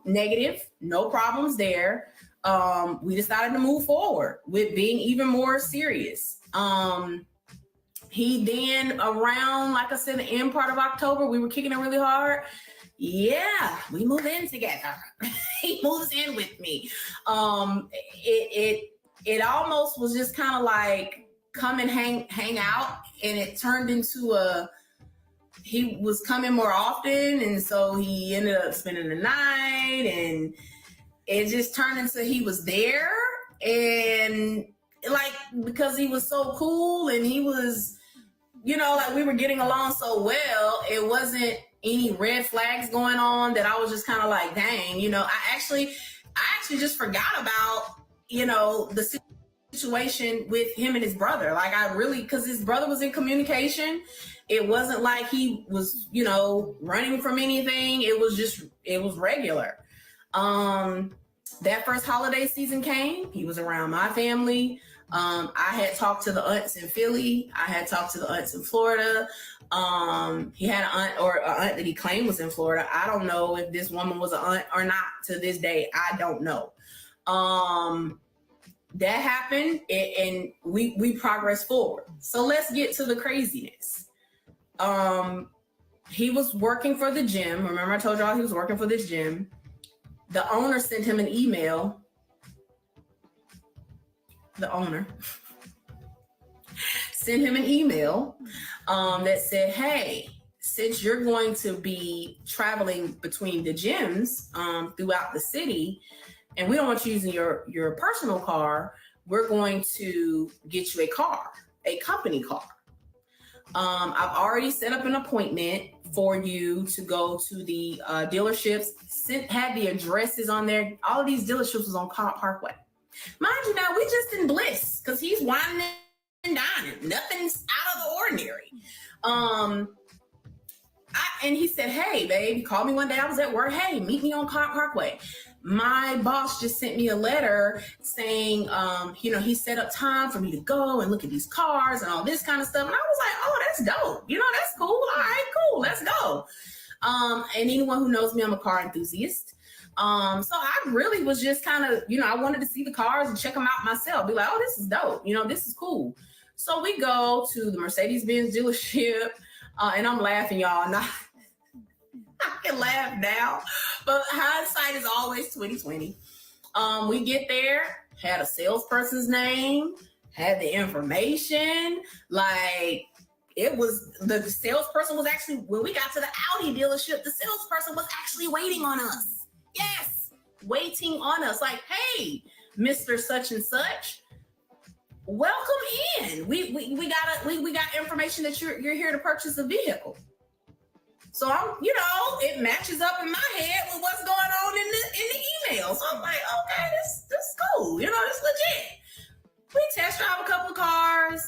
Negative, no problems there. We decided to move forward with being even more serious. He then, around, like I said, the end part of October, we were kicking it really hard. Yeah, we moved in together. He moves in with me. It almost was just kind of like come and hang out, and it turned into he was coming more often, and so he ended up spending the night, and it just turned into he was there, and like, because he was so cool and he was, like, we were getting along so well, it wasn't any red flags going on that I was just kind of like, dang, I actually just forgot about, the situation with him and his brother. Like, because his brother was in communication. It wasn't like he was, running from anything. It was regular. That first holiday season came. He was around my family. I had talked to the aunts in Philly. I had talked to the aunts in Florida. He had an aunt that he claimed was in Florida. I don't know if this woman was an aunt or not to this day. I don't know. That happened, and we progressed forward. So let's get to the craziness. He was working for the gym. Remember I told y'all he was working for this gym. The owner sent him an email. The owner sent him an email that said, hey, since you're going to be traveling between the gyms throughout the city, and we don't want you using your personal car, we're going to get you a company car. I've already set up an appointment for you to go to the dealerships. Had the addresses on there. All of these dealerships was on Cobb Parkway. Mind you, now we just in bliss because he's whining and dining. Nothing's out of the ordinary. And he said, hey, babe, he called me one day. I was at work. Hey, meet me on Cobb Parkway. My boss just sent me a letter saying, he set up time for me to go and look at these cars and all this kind of stuff. And I was like, oh, that's dope. That's cool. All right, cool. Let's go. And anyone who knows me, I'm a car enthusiast. So I really was just kind of, I wanted to see the cars and check them out myself. Be like, oh, this is dope. This is cool. So we go to the Mercedes-Benz dealership, and I'm laughing, y'all. I can laugh now, but hindsight is always 20/20. We get there, had a salesperson's name, had the information. Like, it was, the salesperson was actually, when we got to the Audi dealership, the salesperson was actually waiting on us. Yes, waiting on us. Like, hey, Mr. Such and Such, welcome in. We got information that you're here to purchase a vehicle. So I'm, it matches up in my head with what's going on in the email. So I'm like, okay, this is cool. This legit. We test drive a couple of cars.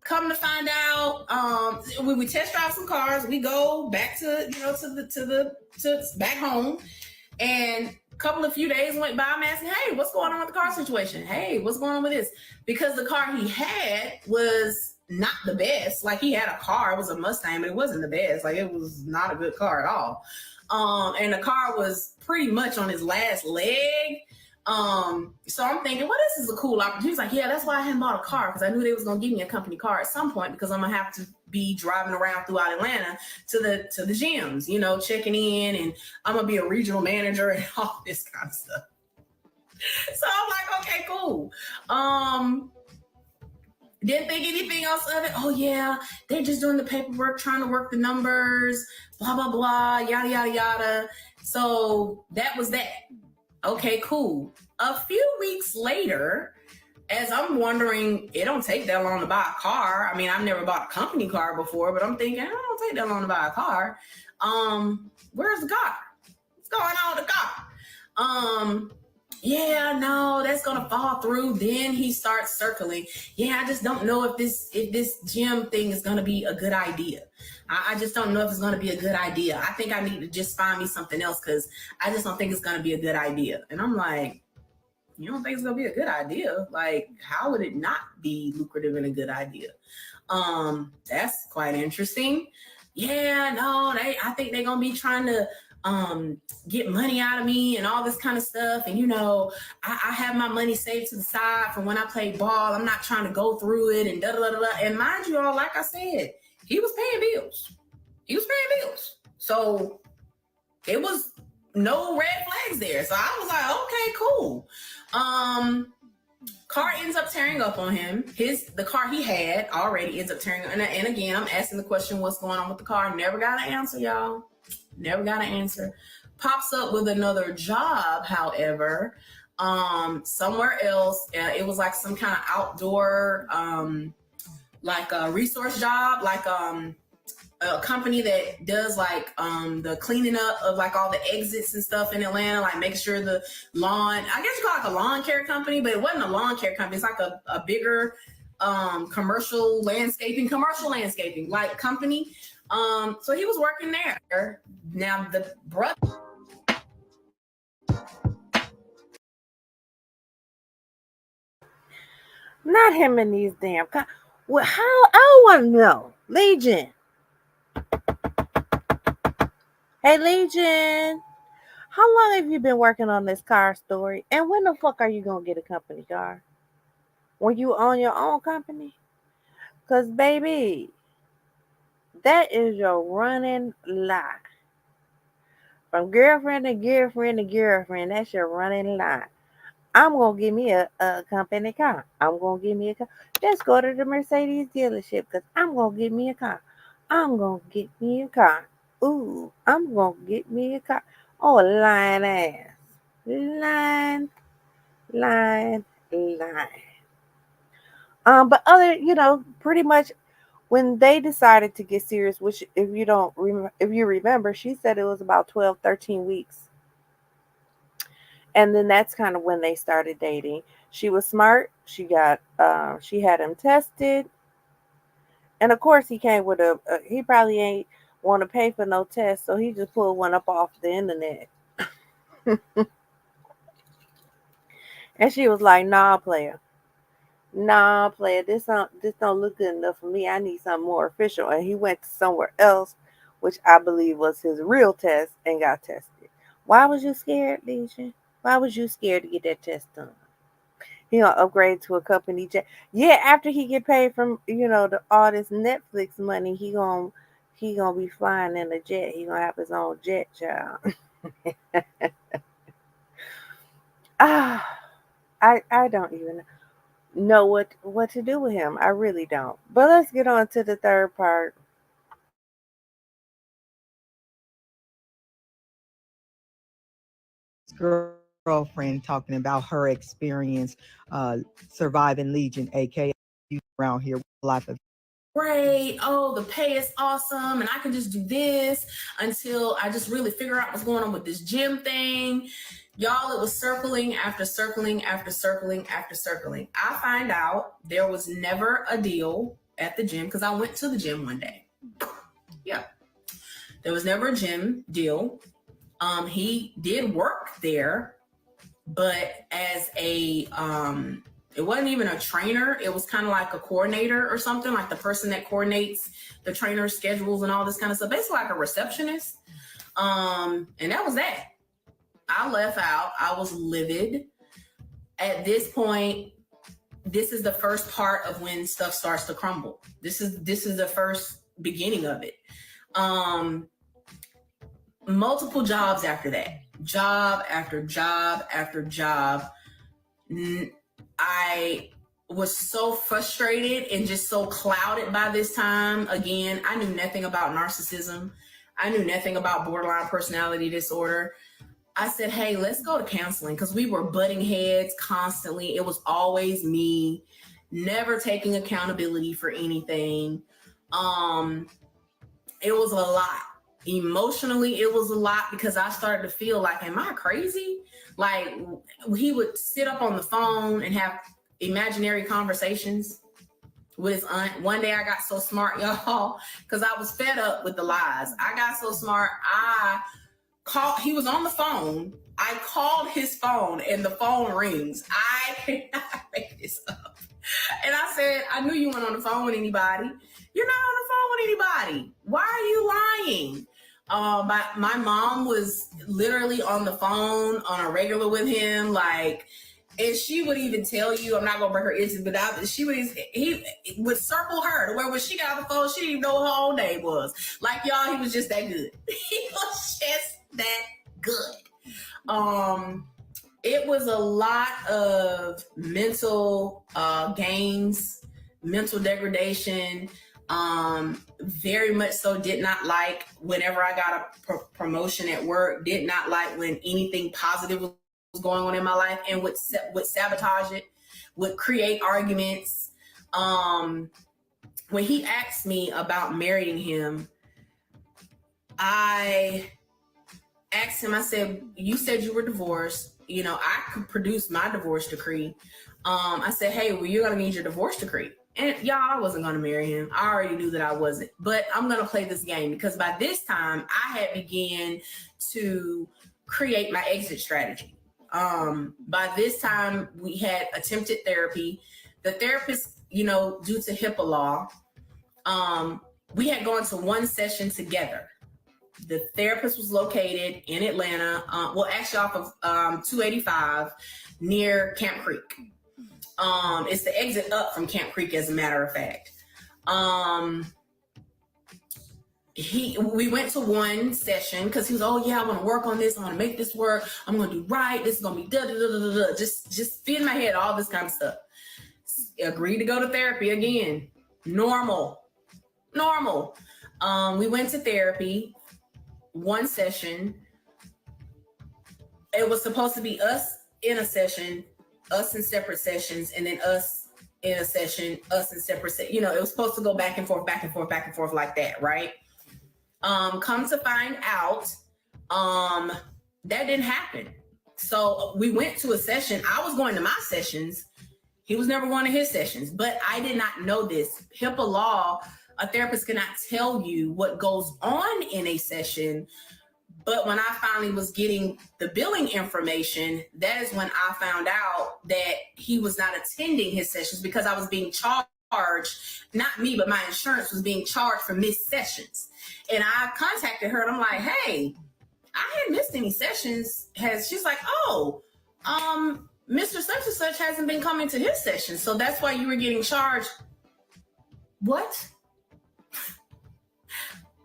Come to find out, we test drive some cars. We go back to back home, and a few days went by. I'm asking, hey, what's going on with the car situation? Hey, what's going on with this? Because the car he had was not the best. Like, he had a car, it was a Mustang, but it wasn't the best. Like, it was not a good car at all. And the car was pretty much on his last leg. So I'm thinking, well, this is a cool opportunity. He's like, yeah, that's why I hadn't bought a car, because I knew they was gonna give me a company car at some point, because I'm gonna have to be driving around throughout Atlanta to the gyms, you know, checking in, and I'm gonna be a regional manager and all this kind of stuff. So I'm like, okay, cool. Didn't think anything else of it. Oh yeah, they're just doing the paperwork, trying to work the numbers, blah blah blah, yada yada yada. So that was that. Okay, cool. A few weeks later, as I'm wondering, it don't take that long to buy a car. I mean, I've never bought a company car before, but I'm thinking, it don't take that long to buy a car. Where's the car? What's going on with the car? Yeah, no, that's gonna fall through. Then he starts circling. Yeah, I just don't know if this gym thing is gonna be a good idea. I just don't know if it's going to be a good idea. I think I need to just find me something else, because I just don't think it's going to be a good idea. And I'm like, you don't think it's going to be a good idea? Like, how would it not be lucrative and a good idea? That's quite interesting. Yeah, no, I think they're going to be trying to get money out of me and all this kind of stuff. And, you know, I have my money saved to the side for when I play ball. I'm not trying to go through it and da-da-da-da. And mind you all, like I said, he was paying bills. So it was no red flags there. So I was like, okay, cool. Car ends up tearing up on him. The car he had already ends up tearing up. And again, I'm asking the question, what's going on with the car? Never got an answer, y'all. Never got an answer. Pops up with another job, however, somewhere else. It was like some kind of outdoor, like a resource job, like a company that does like the cleaning up of like all the exits and stuff in Atlanta, like making sure the lawn, I guess you call it like a lawn care company, but it wasn't a lawn care company. It's like a bigger commercial landscaping like company. So he was working there. Now the brother, Not him in these damn cars. Well, how I want to know, Legion. Hey, Legion. How long have you been working on this car story? And when the fuck are you gonna get a company car? When you own your own company? Cause baby, that is your running lie. From girlfriend to girlfriend to girlfriend, that's your running lie. I'm gonna give me a company car. I'm gonna give me a car. Let's go to the Mercedes dealership, because I'm gonna get me a car. I'm gonna get me a car. Ooh, I'm gonna get me a car. Oh, lying ass. Lying. But pretty much when they decided to get serious, which if you remember, she said it was about 12, 13 weeks. And then that's kind of when they started dating. She was smart. She had him tested. And of course he came with he probably ain't want to pay for no test, so he just pulled one up off the internet. And she was like, nah, player, this don't look good enough for me. I need something more official. And he went to somewhere else, which I believe was his real test, and got tested. Why was you scared, Legion? Why was you scared to get that test done? He gonna upgrade to a company jet. Yeah, after he get paid from all this Netflix money, he gonna be flying in a jet. He gonna have his own jet, child. I don't even know what to do with him. I really don't. But let's get on to the third part. Girlfriend talking about her experience surviving Legion, aka around here life of great, oh, the pay is awesome, and I can just do this until I just really figure out what's going on with this gym thing. Y'all, it was circling after circling after circling after circling. I find out there was never a deal at the gym because I went to the gym one day. Yeah. There was never a gym deal. He did work there, but as a, it wasn't even a trainer. It was kind of like a coordinator or something, like the person that coordinates the trainer's schedules and all this kind of stuff. Basically like a receptionist. And that was that. I left out. I was livid. At this point, this is the first part of when stuff starts to crumble. This is the first beginning of it. Multiple jobs after that. Job after job after job. I was so frustrated and just so clouded by this time. Again, I knew nothing about narcissism. I knew nothing about borderline personality disorder. I said, hey, let's go to counseling, because we were butting heads constantly. It was always me, never taking accountability for anything. It was a lot. Emotionally, it was a lot because I started to feel like, am I crazy? Like, he would sit up on the phone and have imaginary conversations with his aunt. One day I got so smart, y'all, because I was fed up with the lies. I got so smart, he was on the phone. I called his phone and the phone rings. I cannot make this up. And I said, I knew you weren't on the phone with anybody. You're not on the phone with anybody. Why are you lying? My mom was literally on the phone on a regular with him, like, and she would even tell you, I'm not gonna bring her into, but he would circle her to where when she got on the phone, she didn't even know what her own name was. Like, y'all, he was just that good. He was just that good. It was a lot of mental gains, mental degradation. Very much so did not like whenever I got a promotion at work, did not like when anything positive was going on in my life, and would sabotage it, would create arguments. When he asked me about marrying him, I asked him, I said, you said you were divorced. You know, I could produce my divorce decree. I said, hey, well, you're going to need your divorce decree. And y'all, I wasn't going to marry him. I already knew that I wasn't. But I'm going to play this game because by this time, I had began to create my exit strategy. By this time, we had attempted therapy. The therapist, you know, due to HIPAA law, we had gone to one session together. The therapist was located in Atlanta, actually off of 285 near Camp Creek. It's the exit up from Camp Creek, as a matter of fact. We went to one session because he was, oh yeah, I want to work on this. I want to make this work. I'm going to do right. This is going to be da da da da da. Just feed in my head all this kind of stuff. Agreed to go to therapy again. Normal. We went to therapy. One session. It was supposed to be us in a session, us in separate sessions, and then us in a session, us in separate you know, it was supposed to go back and forth, back and forth, back and forth like that, right? Come to find out, that didn't happen. So we went to a session. I was going to my sessions. He was never going to his sessions, but I did not know this. HIPAA law, a therapist cannot tell you what goes on in a session. But when I finally was getting the billing information, that is when I found out that he was not attending his sessions because I was being charged, not me, but my insurance was being charged for missed sessions. And I contacted her and I'm like, hey, I hadn't missed any sessions. She's like, oh, Mr. Such and Such hasn't been coming to his sessions. So that's why you were getting charged. What?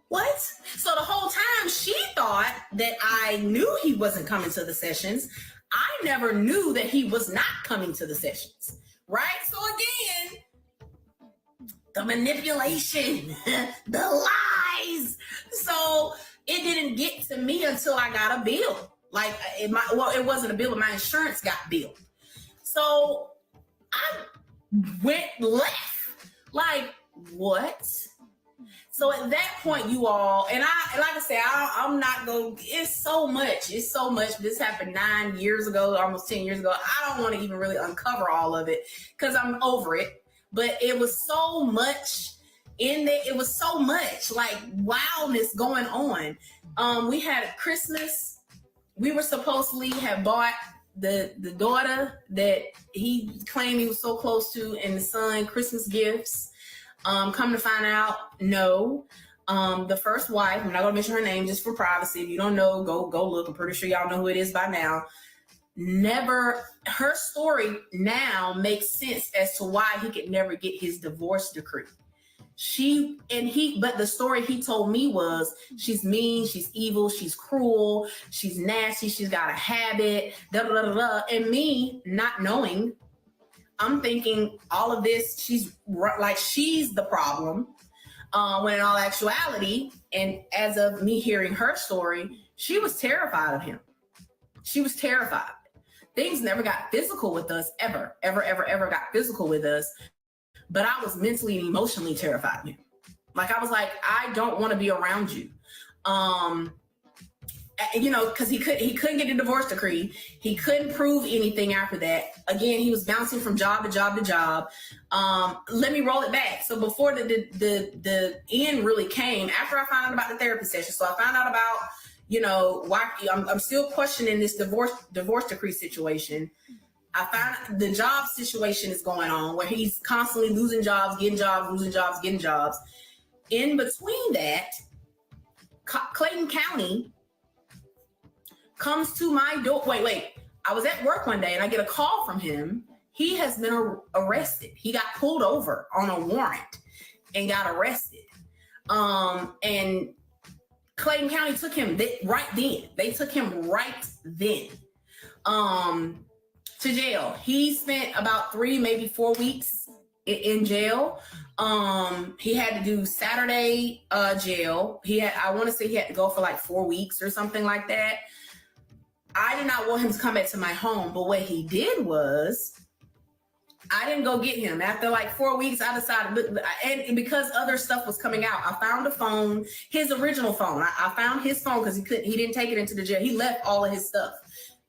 What? So the whole time she thought that I knew he wasn't coming to the sessions. I never knew that he was not coming to the sessions, right? So again, the manipulation, the lies. So it didn't get to me until I got a bill. Like, it wasn't a bill, but my insurance got billed. So I went left. Like, what? So at that point, you all, and like I said, I'm not going. It's so much. It's so much. This happened 9 years ago, almost 10 years ago. I don't want to even really uncover all of it because I'm over it. But it was so much in there. It was so much like wildness going on. We had Christmas. We were supposedly have bought the daughter that he claimed he was so close to and the son Christmas gifts. Come to find out, no. The first wife, I'm not gonna mention her name just for privacy. If you don't know, go look. I'm pretty sure y'all know who it is by now. Never, her story now makes sense as to why he could never get his divorce decree. But the story he told me was she's mean, she's evil, she's cruel, she's nasty, she's got a habit, da da da da. And me not knowing, I'm thinking all of this, she's the problem. When in all actuality, and as of me hearing her story, she was terrified of him. She was terrified. Things never got physical with us, ever got physical with us. But I was mentally and emotionally terrified of him. Like, I was like, I don't want to be around you. Because he couldn't get a divorce decree. He couldn't prove anything after that. Again, he was bouncing from job to job to job. Let me roll it back. So before the end really came, after I found out about the therapy session, so I found out about, why I'm still questioning this divorce decree situation. I found the job situation is going on where he's constantly losing jobs, getting jobs, losing jobs, getting jobs. In between that, Clayton County comes to my door. Wait. I was at work one day and I get a call from him. He has been arrested. He got pulled over on a warrant and got arrested. And Clayton County took him right then. They took him right then to jail. He spent about 3, maybe 4 weeks in jail. He had to do Saturday jail. I want to say he had to go for like 4 weeks or something like that. I did not want him to come back to my home, but what he did was, I didn't go get him. After like 4 weeks, I decided, and because other stuff was coming out, I found a phone, his original phone. I found his phone because he didn't take it into the jail. He left all of his stuff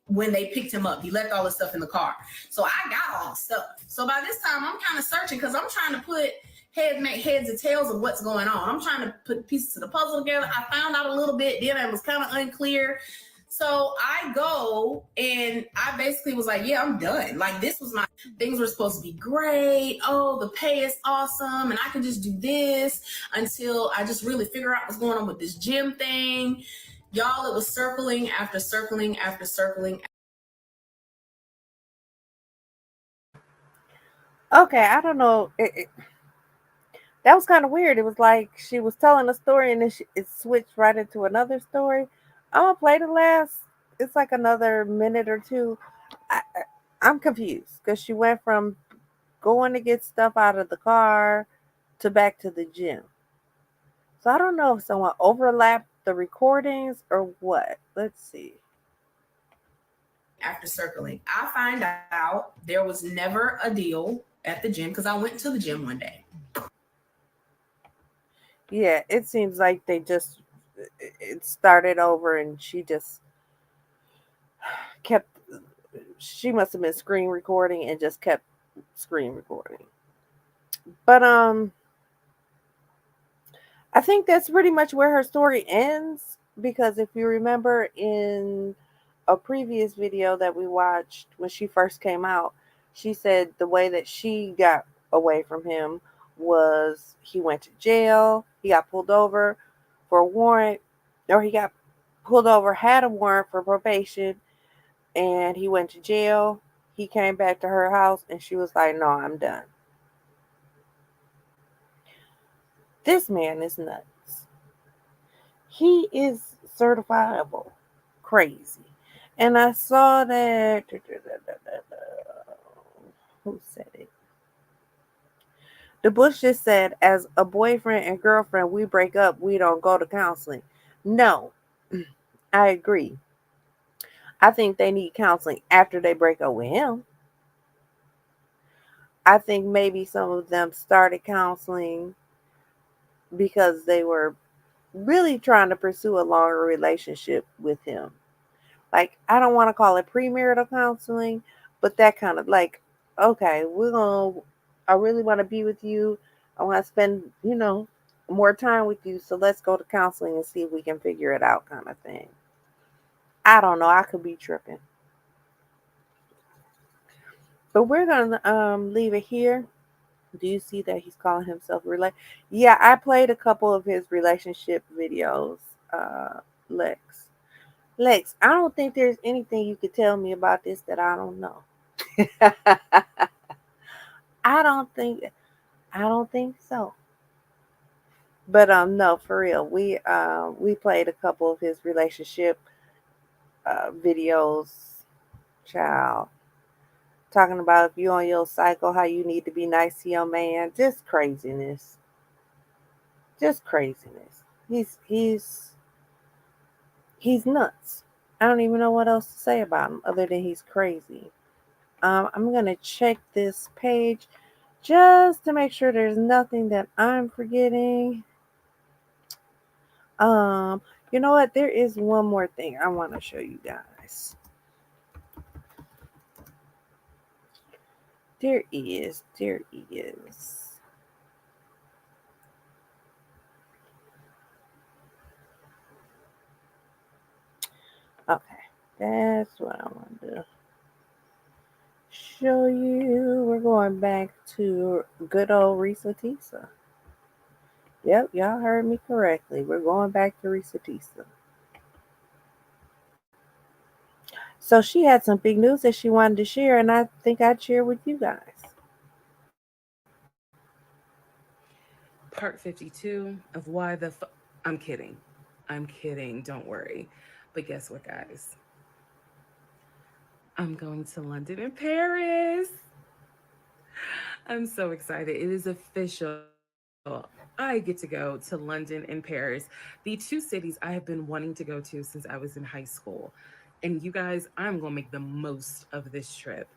when they picked him up. He left all his stuff in the car. So I got all the stuff. So by this time, I'm kind of searching because I'm trying to make heads and tails of what's going on. I'm trying to put pieces to the puzzle together. I found out a little bit, then it was kind of unclear. So I go and I basically was like, yeah, I'm done. Like, this was things were supposed to be great. Oh, the pay is awesome. And I can just do this until I just really figure out what's going on with this gym thing. Y'all, it was circling after circling after circling. Okay, I don't know. That was kind of weird. It was like she was telling a story and then it switched right into another story. I'm gonna play the last. It's like another minute or two. I'm confused because she went from going to get stuff out of the car to back to the gym. So I don't know if someone overlapped the recordings or what. Let's see. After circling, I find out there was never a deal at the gym because I went to the gym one day. Yeah, it seems like it started over and she just she must have been screen recording and just kept screen recording. But I think that's pretty much where her story ends, because if you remember in a previous video that we watched when she first came out, she said the way that she got away from him was he went to jail, he got pulled over for a warrant, or he got pulled over, had a warrant for probation, and he went to jail. He came back to her house and she was like, no, I'm done. This man is nuts. He is certifiable crazy. And I saw that, who said it? The Bush just said, as a boyfriend and girlfriend, we break up, we don't go to counseling. No, I agree. I think they need counseling after they break up with him. I think maybe some of them started counseling because they were really trying to pursue a longer relationship with him. Like, I don't want to call it premarital counseling, but that kind of like, okay, I really want to be with you. I want to spend, more time with you. So let's go to counseling and see if we can figure it out, kind of thing. I don't know. I could be tripping. But we're going to leave it here. Do you see that he's calling himself Yeah, I played a couple of his relationship videos, Lex. Lex, I don't think there's anything you could tell me about this that I don't know. I don't think so. But no, for real. We played a couple of his relationship videos, child. Talking about if you on your cycle, how you need to be nice to your man. Just craziness. Just craziness. He's nuts. I don't even know what else to say about him other than he's crazy. I'm gonna check this page just to make sure there's nothing that I'm forgetting. You know what? There is one more thing I want to show you guys. There is. Okay, that's what I want to show you. We're going back to good old ReesaMTeesa. Yep, y'all heard me correctly. We're going back to ReesaMTeesa. So she had some big news that she wanted to share, and I think I'd share with you guys. Part 52 of why I'm kidding. I'm kidding. Don't worry. But guess what, guys? I'm going to London and Paris. I'm so excited. It is official. I get to go to London and Paris, the two cities I have been wanting to go to since I was in high school. And you guys, I'm going to make the most of this trip.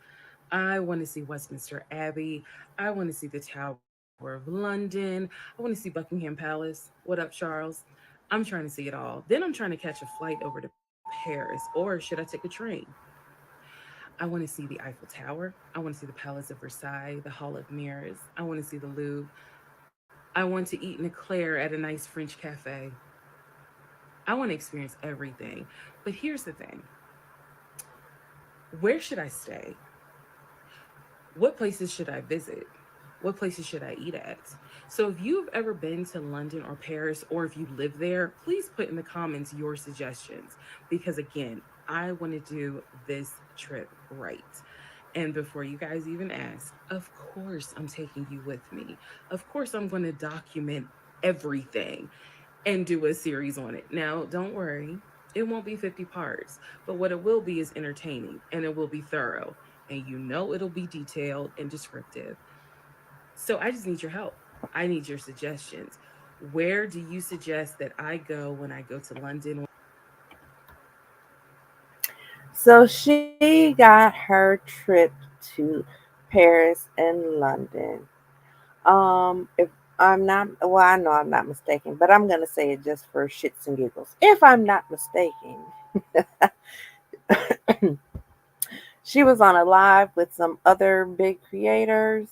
I want to see Westminster Abbey. I want to see the Tower of London. I want to see Buckingham Palace. What up, Charles? I'm trying to see it all. Then I'm trying to catch a flight over to Paris, or should I take a train? I want to see the Eiffel Tower. I want to see the Palace of Versailles, the Hall of Mirrors. I want to see the Louvre. I want to eat an eclair at a nice French cafe. I want to experience everything. But here's the thing. Where should I stay? What places should I visit? What places should I eat at? So if you've ever been to London or Paris, or if you live there, please put in the comments your suggestions. Because again, I want to do this trip right. And before you guys even ask, of course I'm taking you with me. Of course I'm going to document everything and do a series on it. Now, don't worry, it won't be 50 parts, but what it will be is entertaining and it will be thorough. And you know it'll be detailed and descriptive. So I just need your help. I need your suggestions. Where do you suggest that I go when I go to London? So she got her trip to Paris and London. If I'm not, well, I know I'm not mistaken, but I'm gonna say it just for shits and giggles. If I'm not mistaken, she was on a live with some other big creators,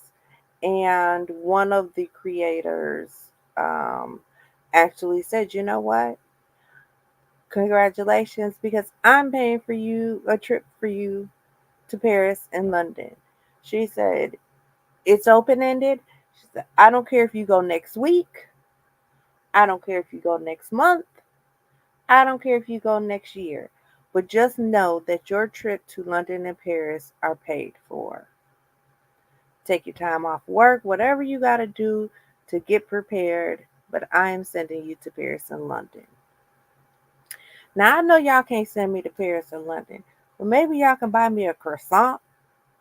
and one of the creators actually said, "You know what? Congratulations, because I'm paying for you a trip for you to Paris and London." She said, "It's open ended." She said, "I don't care if you go next week. I don't care if you go next month. I don't care if you go next year. But just know that your trip to London and Paris are paid for. Take your time off work, whatever you got to do to get prepared. But I am sending you to Paris and London." Now, I know y'all can't send me to Paris and London, but maybe y'all can buy me a croissant,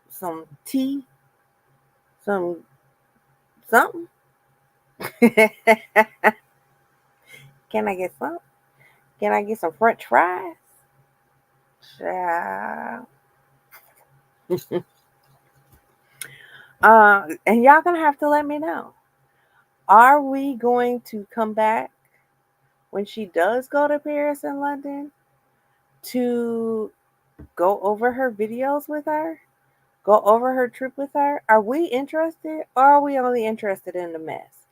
some tea, something. Can I get some? Can I get some French fries? Child. And y'all gonna have to let me know. Are we going to come back when she does go to Paris and London to go over her videos with her? Go over her trip with her? Are we interested, or are we only interested in the mess?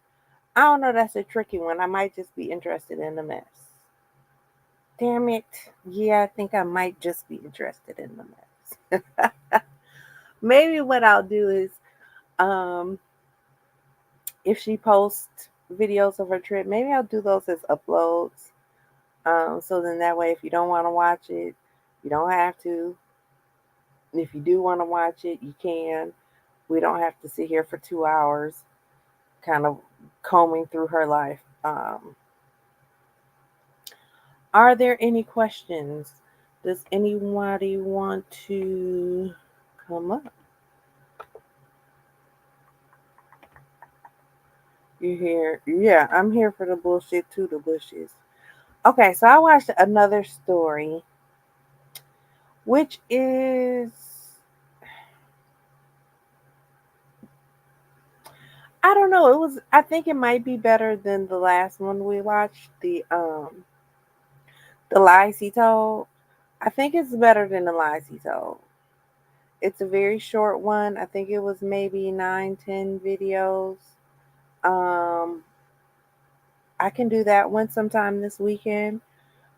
I don't know. That's a tricky one. I might just be interested in the mess. Damn it. Yeah, I think I might just be interested in the mess. Maybe what I'll do is, um, if she posts videos of her trip, maybe I'll do those as uploads. So then that way, if you don't want to watch it, you don't have to. If you do want to watch it, you can. We don't have to sit here for 2 hours kind of combing through her life. Are there any questions? Does anybody want to come up? You here? Yeah, I'm here for the bullshit too, the bushes. Okay, so I watched another story, which is, I don't know, I think it might be better than the last one we watched, the lies he told. I think it's better than the lies he told. It's a very short one. I think it was maybe 9, 10 videos. Um, I can do that one sometime this weekend.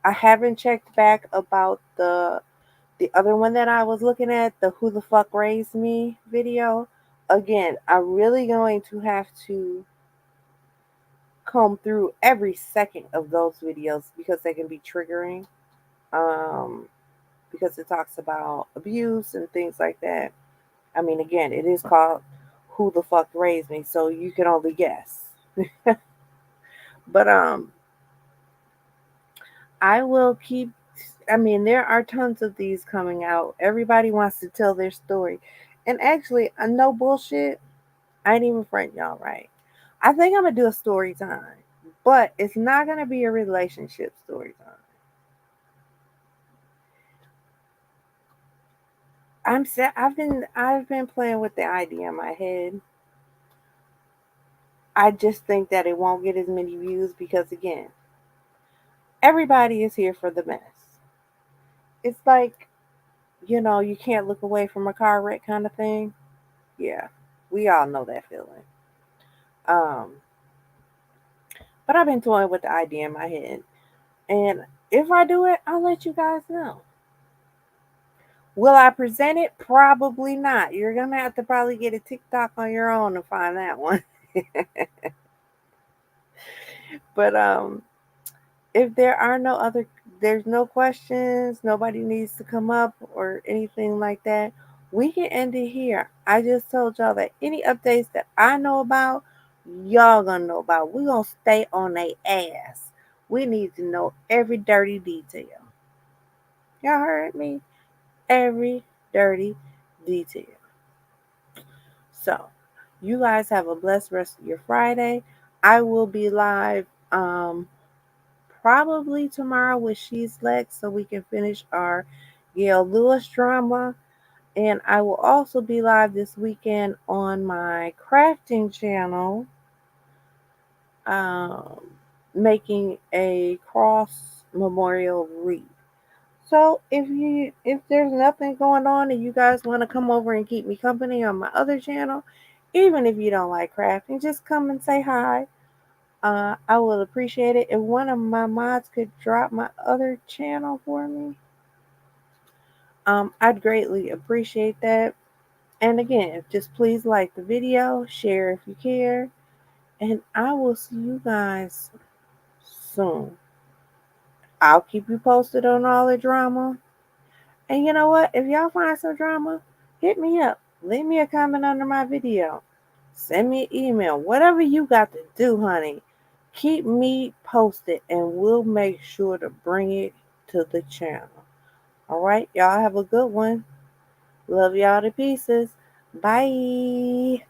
I haven't checked back about the other one that I was looking at, the Who the Fuck Raised Me video. Again, I'm really going to have to comb through every second of those videos because they can be triggering. Um, because it talks about abuse and things like that. I mean, again, it is called Who the Fuck Raised Me, so you can only guess. But I will keep, I mean, there are tons of these coming out. Everybody wants to tell their story. And actually, no bullshit, I ain't even front y'all, right? I think I'm gonna do a story time, but it's not gonna be a relationship story time. I've been playing with the idea in my head. I just think that it won't get as many views because, again, everybody is here for the mess. It's like, you can't look away from a car wreck kind of thing. Yeah, we all know that feeling. Um, but I've been toying with the idea in my head. And if I do it, I'll let you guys know. Will I present it? Probably not. You're going to have to probably get a TikTok on your own to find that one. But if there's no questions, nobody needs to come up or anything like that, we can end it here. I just told y'all that any updates that I know about, y'all gonna know about. We gonna stay on their ass. We need to know every dirty detail. Y'all heard me? Every dirty detail. So, you guys have a blessed rest of your Friday. I will be live probably tomorrow with She's Lex so we can finish our Gail Lewis drama. And I will also be live this weekend on my crafting channel, um, making a cross memorial wreath. So if there's nothing going on and you guys want to come over and keep me company on my other channel, even if you don't like crafting, just come and say hi. I will appreciate it. If one of my mods could drop my other channel for me, I'd greatly appreciate that. And again, just please like the video, share if you care, and I will see you guys soon. I'll keep you posted on all the drama. And you know what? If y'all find some drama, hit me up. Leave me a comment under my video. Send me an email. Whatever you got to do, honey. Keep me posted and we'll make sure to bring it to the channel. All right, y'all have a good one. Love y'all to pieces. Bye.